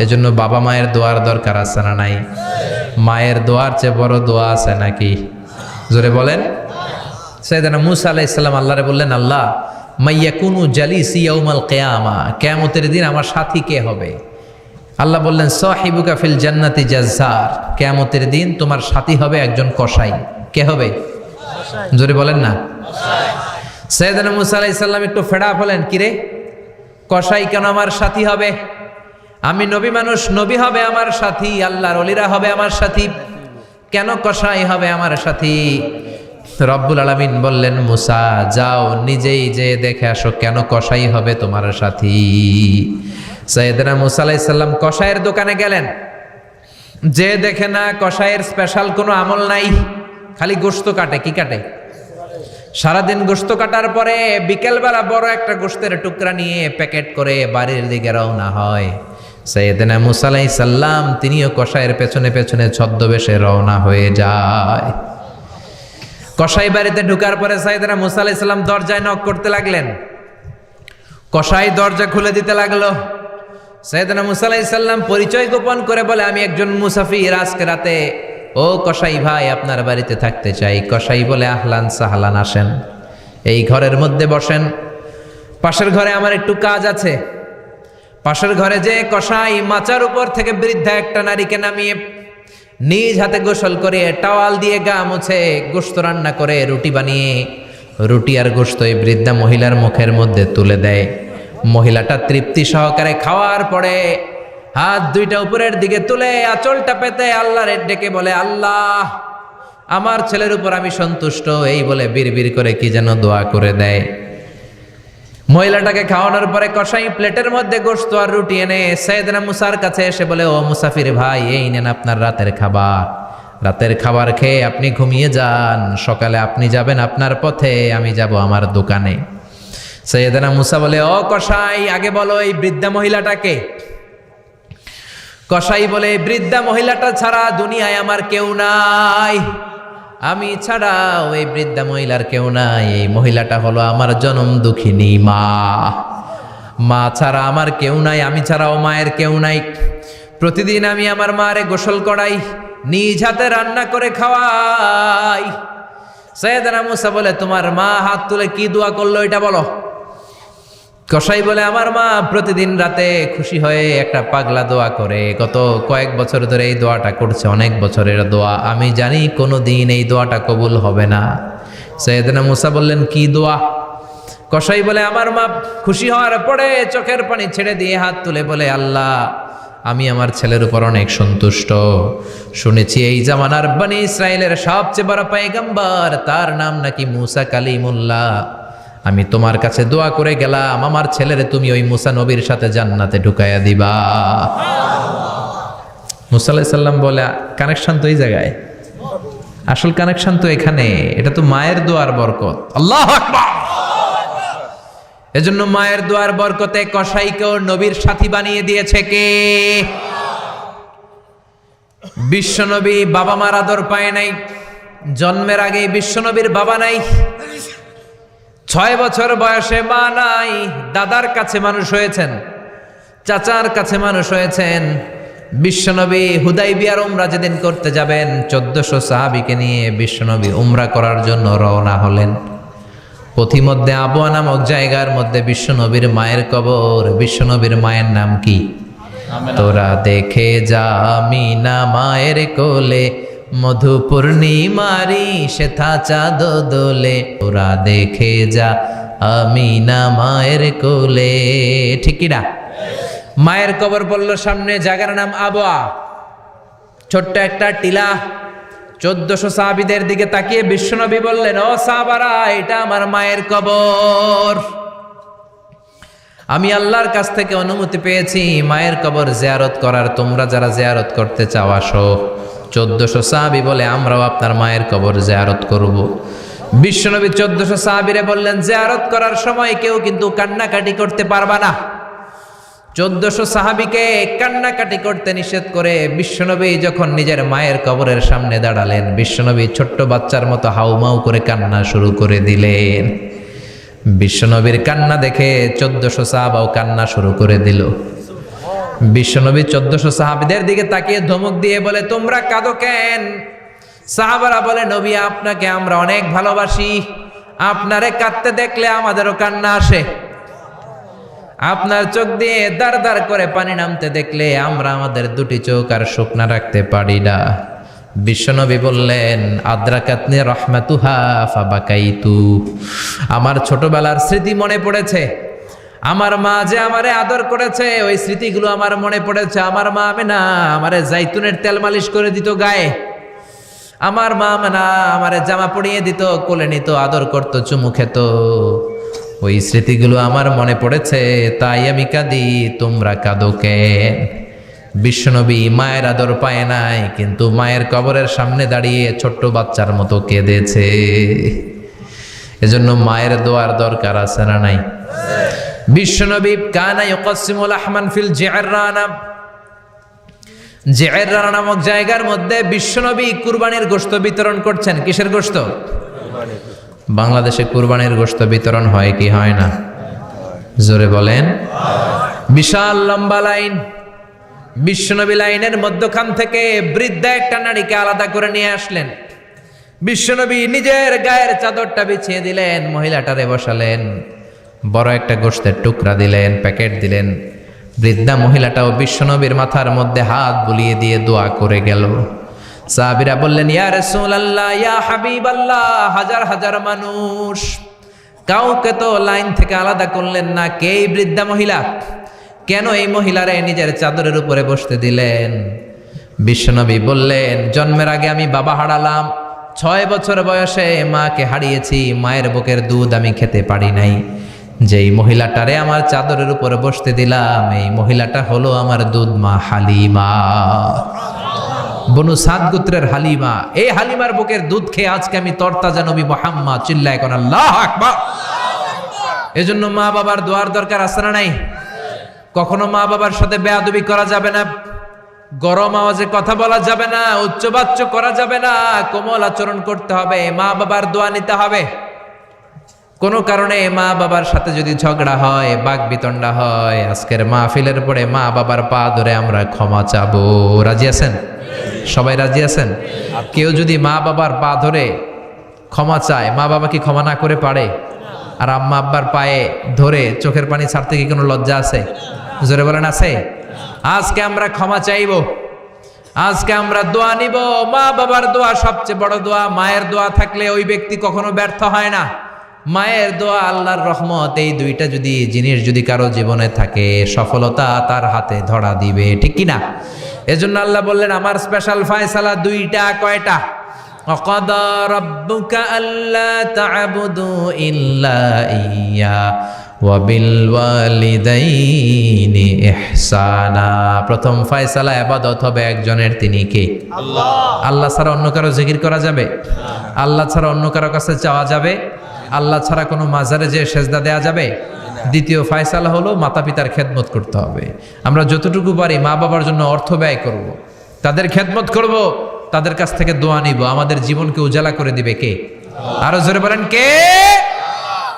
Speaker 1: এজন্য বাবা মায়ের দোয়ার দরকার আছে না নাই? মায়ের দোয়ার চেয়ে বড় দোয়া আছে নাকি? জোরে বলেন। সাইয়েদনা মূসা আলাইহিস সালাম আল্লাহরে বললেন, আল্লাহ মাইয়াকুনু জালিসি ইয়াউমাল কিয়ামা, কিয়ামতের দিন আমার সাথী কে হবে? আল্লাহ বললেন সাহিবুকা ফিল জান্নাতি জাজ্জার, কিয়ামতের দিন তোমার সাথী হবে একজন কসাই। কে হবে? জোরে বলেন না। সাইয়েদনা মূসা আলাইহিস সালাম একটু ফেড আপ হলেন, কিরে কসাই কেন আমার সাথী হবে? আমি নবী মানুষ, নবী হবে আমার সাথী, আল্লাহর ওলিরা হবে আমার সাথী, কেন কসাই হবে আমার সাথী? রব্বুল আলামিন বললেন মূসা যাও নিজেই যে দেখে আসো কেন কসাই হবে তোমার সাথী। সাইয়েদনা মূসা আলাইহিস সালাম কসাইয়ের দোকানে গেলেন। যে দেখে না কসাইয়ের স্পেশাল কোনো আমল নাই, খালি গোশত কাটে। কি কাটে? সারাদিন গোশত কাটার পরে বিকেলবেলা বড় একটা গোশতের টুকরা নিয়ে প্যাকেট করে বাড়ির দিকে রওনা হয়। সাইয়েদনা মুসা আলাইহিস সালাম তিনিও কসাইয়ের পেছনে পেছনে ছদ্মবেশে রওনা হয়ে যায়। কসাই বাড়িতে ঢুকার পরে সাইয়েদনা মুসা আলাইহিস সালাম দরজায় নক করতে লাগলেন। কসাই দরজা খুলে দিতে লাগলো। সাইয়েদনা মুসা আলাইহিস সালাম পরিচয় গোপন করে বলে, আমি একজন মুসাফির, আজকে রাতে ও কসাই ভাই আপনার বাড়িতে থাকতে চাই। কসাই বলে, আহলান সাহলান, আসেন, এই ঘরের মধ্যে বসেন। পাশের ঘরে আমার একটু কাজ আছে। পাশের ঘরে যে কসাই মাচার উপর থেকে বৃদ্ধা একটা নারীকে নামিয়ে নিজ হাতে গোসল করে টাওয়াল দিয়ে গা মুছে গোশত রান্না করে রুটি বানিয়ে রুটি আর গোশত এই বৃদ্ধা মহিলার মুখের মধ্যে তুলে দেয়। মহিলাটা তৃপ্তি সহকারে খাওয়ার পরে হাত দুইটা উপরের দিকে তুলে আঁচলটা পেতে আল্লাহর ডেকে বলে, আল্লাহ আমার ছেলের উপর আমি সন্তুষ্ট, এই বলে বিড়বিড় করে কি যেন দোয়া করে দেয়। মহিলাটাকে খাওয়ানোর পরে কসাই প্লেটের মধ্যে গোশত আর রুটি এনে সাইয়েদনা মুসার কাছে এসে বলে, ও মুসাফির ভাই, এই নেন আপনার রাতের খাবার। রাতের খাবার খেয়ে আপনি ঘুমিয়ে যান, সকালে আপনি যাবেন আপনার পথে, আমি যাব আমার দোকানে। সাইয়েদনা মুসা বলে, ও কসাই, আগে বলো এই বৃদ্ধা মহিলাটাকে। কসাই বলে, বৃদ্ধা মহিলাটা ছাড়া দুনিয়ায় আমার কেউ নাই, আমি ছাড়া ওই বৃদ্ধা মহিলার কেউ নাই। এই মহিলাটা হলো আমার জনম দুঃখিনী মা। মা ছাড়া আমার কেউ নাই, আমি ছাড়াও মায়ের কেউ নাই। প্রতিদিন আমি আমার মারে গোসল করাই, নিজ হাতে রান্না করে খাওয়াই। সাইয়েদনা মুসা বলে, তোমার মা হাত তুলে কি দোয়া করলো এটা বলো। কসাই বলে, আমার মা প্রতিদিন রাতে খুশি হয়ে একটা পাগলা দোয়া করে, গত কয়েক বছর ধরে এই দোয়াটা করছে, অনেক বছরের দোয়া, আমি জানি কোনো দিন এই দোয়াটা কবুল হবে না। সাইয়েদনা মুসা বললেন, কি দোয়া? কসাই বলে, আমার মা খুশি হওয়ার পরে চোখের পানি ছেড়ে দিয়ে হাত তুলে বলে, আল্লাহ আমি আমার ছেলের উপর অনেক সন্তুষ্ট। শুনেছি এই জামানার বনি ইসরায়েলের সবচেয়ে বড় পয়গম্বর, তার নাম নাকি মুসা কালিমুল্লাহ। আমি তোমার কাছে দোয়া করে গেলাম, আমার ছেলেরে তুমি ওই মুসা নবীর সাথে জান্নাতে ঢুকাইয়া দিবা। মুসা আলাইহিস সালাম বলে, কানেকশন তো এই জায়গায়, আসল কানেকশন তো এখানে, এটা তো মায়ের দোয়ার বরকত। আল্লাহু আকবার। এজন্য মায়ের দোয়ার বরকতে কসাইকেও নবীর সাথী বানিয়ে দিয়েছে কে? বিশ্বনবী বাবা মার আদর পায় নাই, জন্মের আগেই বিশ্বনবীর বাবা নাই। 6 বছর বয়সে মা নাই, দাদার কাছে মানুষ হয়েছেন, চাচার কাছে মানুষ হয়েছেন। বিশ্বনবী হুদাইবিয়ার উমরা যেদিন করতে যাবেন, 1400 সাহাবীকে নিয়ে বিশ্বনবী উমরা করার জন্য রওনা হলেন। পথিমধ্যে আবওয়া নামক জায়গার মধ্যে বিশ্বনবীর মায়ের কবর। বিশ্বনবীর মায়ের নাম কি? তোরা দেখে যা আমিনা মায়ের কোলে, মধু পূর্ণিমারি সেথা চাঁদ দোলে, তোরা দেখে যা আমিনা মায়ের কোলে। ঠিক কি না? মায়ের কবর বলল সামনে, জায়গার নাম আবওয়া, ছোট্ট একটা টিলা। 1400 সাহাবীদের দিকে তাকিয়ে বিশ্বনবী বললেন, ও সাহাবারা, এটা আমার মায়ের কবর। আমি আল্লাহর কাছ থেকে অনুমতি পেয়েছি মায়ের কবর জিয়ারত করার, তোমরা যারা জিয়ারত করতে চাও আসো। 1400 সাহাবী বলে, আমরাও আপনার মায়ের কবর জিয়ারত করব। বিশ্বনবী 1400 সাহাবীরে বললেন, জিয়ারত করার সময় কেউ কিন্তু কান্নাকাটি করতে পারবা না। 1400 সাহাবীকে কান্নাকাটি করতে নিষেধ করে বিশ্বনবী যখন নিজের মায়ের কবরের সামনে দাঁড়ালেন, বিশ্বনবী ছোট্ট বাচ্চার মতো হাউমাউ করে কান্না শুরু করে দিলেন। বিশ্বনবীর কান্না দেখে 1400 সাহাবাও কান্না শুরু করে দিল। বিশ্বনবী 1400 সাহাবীদের দিকে তাকিয়ে ধমক দিয়ে বলে, তোমরা কাঁদো কেন? সাহাবারা বলে, নবী আপনাকে আমরা অনেক ভালোবাসি, আপনারে কাঁদতে দেখলে আমাদেরও কান্না আসে। আপনার চোখ দিয়ে দার দার করে পানি নামতে দেখলে আমরা আমাদের দুটি চোখ আর শুকনা রাখতে পারি না। বিশ্বনবী বললেন, আদ্রাকাতনি রাহমাতুহা ফাবাকাইতু, আমার ছোটবেলার স্মৃতি মনে পড়েছে। আমার মা যে আমারে আদর করেছে, ওই স্মৃতিগুলো আমার মনে পড়েছে। আমার মা আমেনা আমারে জাইতুনের তেল মালিশ করে দিত গায়ে। আমার মা আমেনা আমারে জামা পরিয়ে দিত, কোলে নিত, আদর করতো, চুমু খেত। ওই স্মৃতিগুলো আমার মনে পড়েছে, তাই আমি কাঁদি, তোমরা কাঁদো কেন? বিশ্বনবী মায়ের আদর পায় নাই, কিন্তু মায়ের কবরের সামনে দাঁড়িয়ে ছোট্ট বাচ্চার মতো কেঁদেছে। এজন্য মায়ের দোয়ার দরকার আছে না নাই? বিশ্বনবী কানা ইউকাসিমুল আহমান ফিল জিআররানা, জিআররানা নামক জায়গার মধ্যে বিশ্বনবী কুরবানির গোশত বিতরণ করছেন। কিসের গোশত? বাংলাদেশে কুরবানির গোশত বিতরণ হয় কি হয় না? জোরে বলেন। বিশাল লম্বা লাইন, বিশ্বনবী লাইনের মধ্যখান থেকে বৃদ্ধা একটা নারীকে আলাদা করে নিয়ে আসলেন। বিশ্বনবী নিজের গায়ের চাদরটা বিছিয়ে দিলেন, মহিলাটারে বসালেন, বড় একটা গোশতের টুকরা দিলেন, প্যাকেট দিলেন। বৃদ্ধা মহিলাটাও বিশ্বনবীর মাথার মধ্যে হাত বুলিয়ে দিয়ে দোয়া করে গেল। সাহাবীরা বললেন, ইয়া রাসূলুল্লাহ, ইয়া হাবিবাল্লাহ, হাজার হাজার মানুষ, কাউকে তো লাইন থেকে আলাদা করলেন না, কে এই বৃদ্ধা মহিলা? কেন এই মহিলারে নিজের চাদরের উপরে বসতে দিলেন? বিশ্বনবী বললেন, জন্মের আগে আমি বাবা হারালাম, 6 বছর বয়সে মাকে হারিয়েছি, মায়ের বুকের দুধ আমি খেতে পারি নাই। যেই মহিলাটারে আমার চাদরের উপরে বসতে দিলাম, এই মহিলাটা হলো আমার দুধ মা হালিমা, বনু সাদ গোত্রের হালিমা। এই হালিমার বুকের দুধ খেয়ে আজকে আমি তরতাজা নবী মুহাম্মদ। চিল্লায় কোন আল্লাহু আকবার। এজন্য মা বাবার দোয়ার দরকার আছে না নাই? কখনো মা বাবার সাথে বেয়াদবি করা যাবে না, গরম আওয়াজে কথা বলা যাবে না, উচ্চবাচ্য করা যাবে না, কোমল আচরণ করতে হবে, মা বাবার দোয়া নিতে হবে। কোনো কারণে মা বাবার সাথে যদি ঝগড়া হয়, বাক বিতণ্ডা হয়, আজকের মাহফিলের পরে মা বাবার পা ধরে আমরা ক্ষমা চাবো। রাজি আছেন? সবাই রাজি আছেন? কেউ যদি মা বাবার পা ধরে ক্ষমা চায়, মা বাবা কি ক্ষমা না করে পারে? আর আম্মা আব্বার পায়ে ধরে চোখের পানি ছাড়তে কি কোনো লজ্জা আছে? জোরে বলেন, আছে? আজকে আমরা ক্ষমা চাইব, আজকে আমরা দোয়া নিব। মা বাবার দোয়া সবচেয়ে বড় দোয়া। মায়ের দোয়া থাকলে ওই ব্যক্তি কখনো ব্যর্থ হয় না। মায়ের দোয়া, আল্লাহর রহমত, এই দুইটা যদি জিনিস যদি কারো জীবনে থাকে, সফলতা তার হাতে ধরা দিবে, ঠিক কি না? এজন্য আল্লাহ বললেন, আমার স্পেশাল ফয়সালা দুইটা। কয়টা? وَقَضَى رَبُّكَ أَلَّا تَعْبُدُوا إِلَّا إِيَّاهُ وَبِالْوَالِدَيْنِ إِحْسَانًا। প্রথম ফয়সালা ইবাদত হবে একজনের, তিনি কে? আল্লাহ। আল্লাহ ছাড়া অন্য কারো জিকির করা যাবে? আল্লাহ ছাড়া অন্য কারো কাছে চাওয়া যাবে? আল্লাহ ছাড়া কোনো মাজারে যে সেজদা দেয়া যাবে? দ্বিতীয় ফয়সালা হলো মাতা পিতার খেদমত করতে হবে। আমরা যতটুকু পারি মা বাবার জন্য অর্থ ব্যয় করব, তাদের খেদমত করব, তাদের কাছ থেকে দোয়া নিব। আমাদের জীবনকে উজালা করে দিবে কে? আরো জোরে বলেন, কে?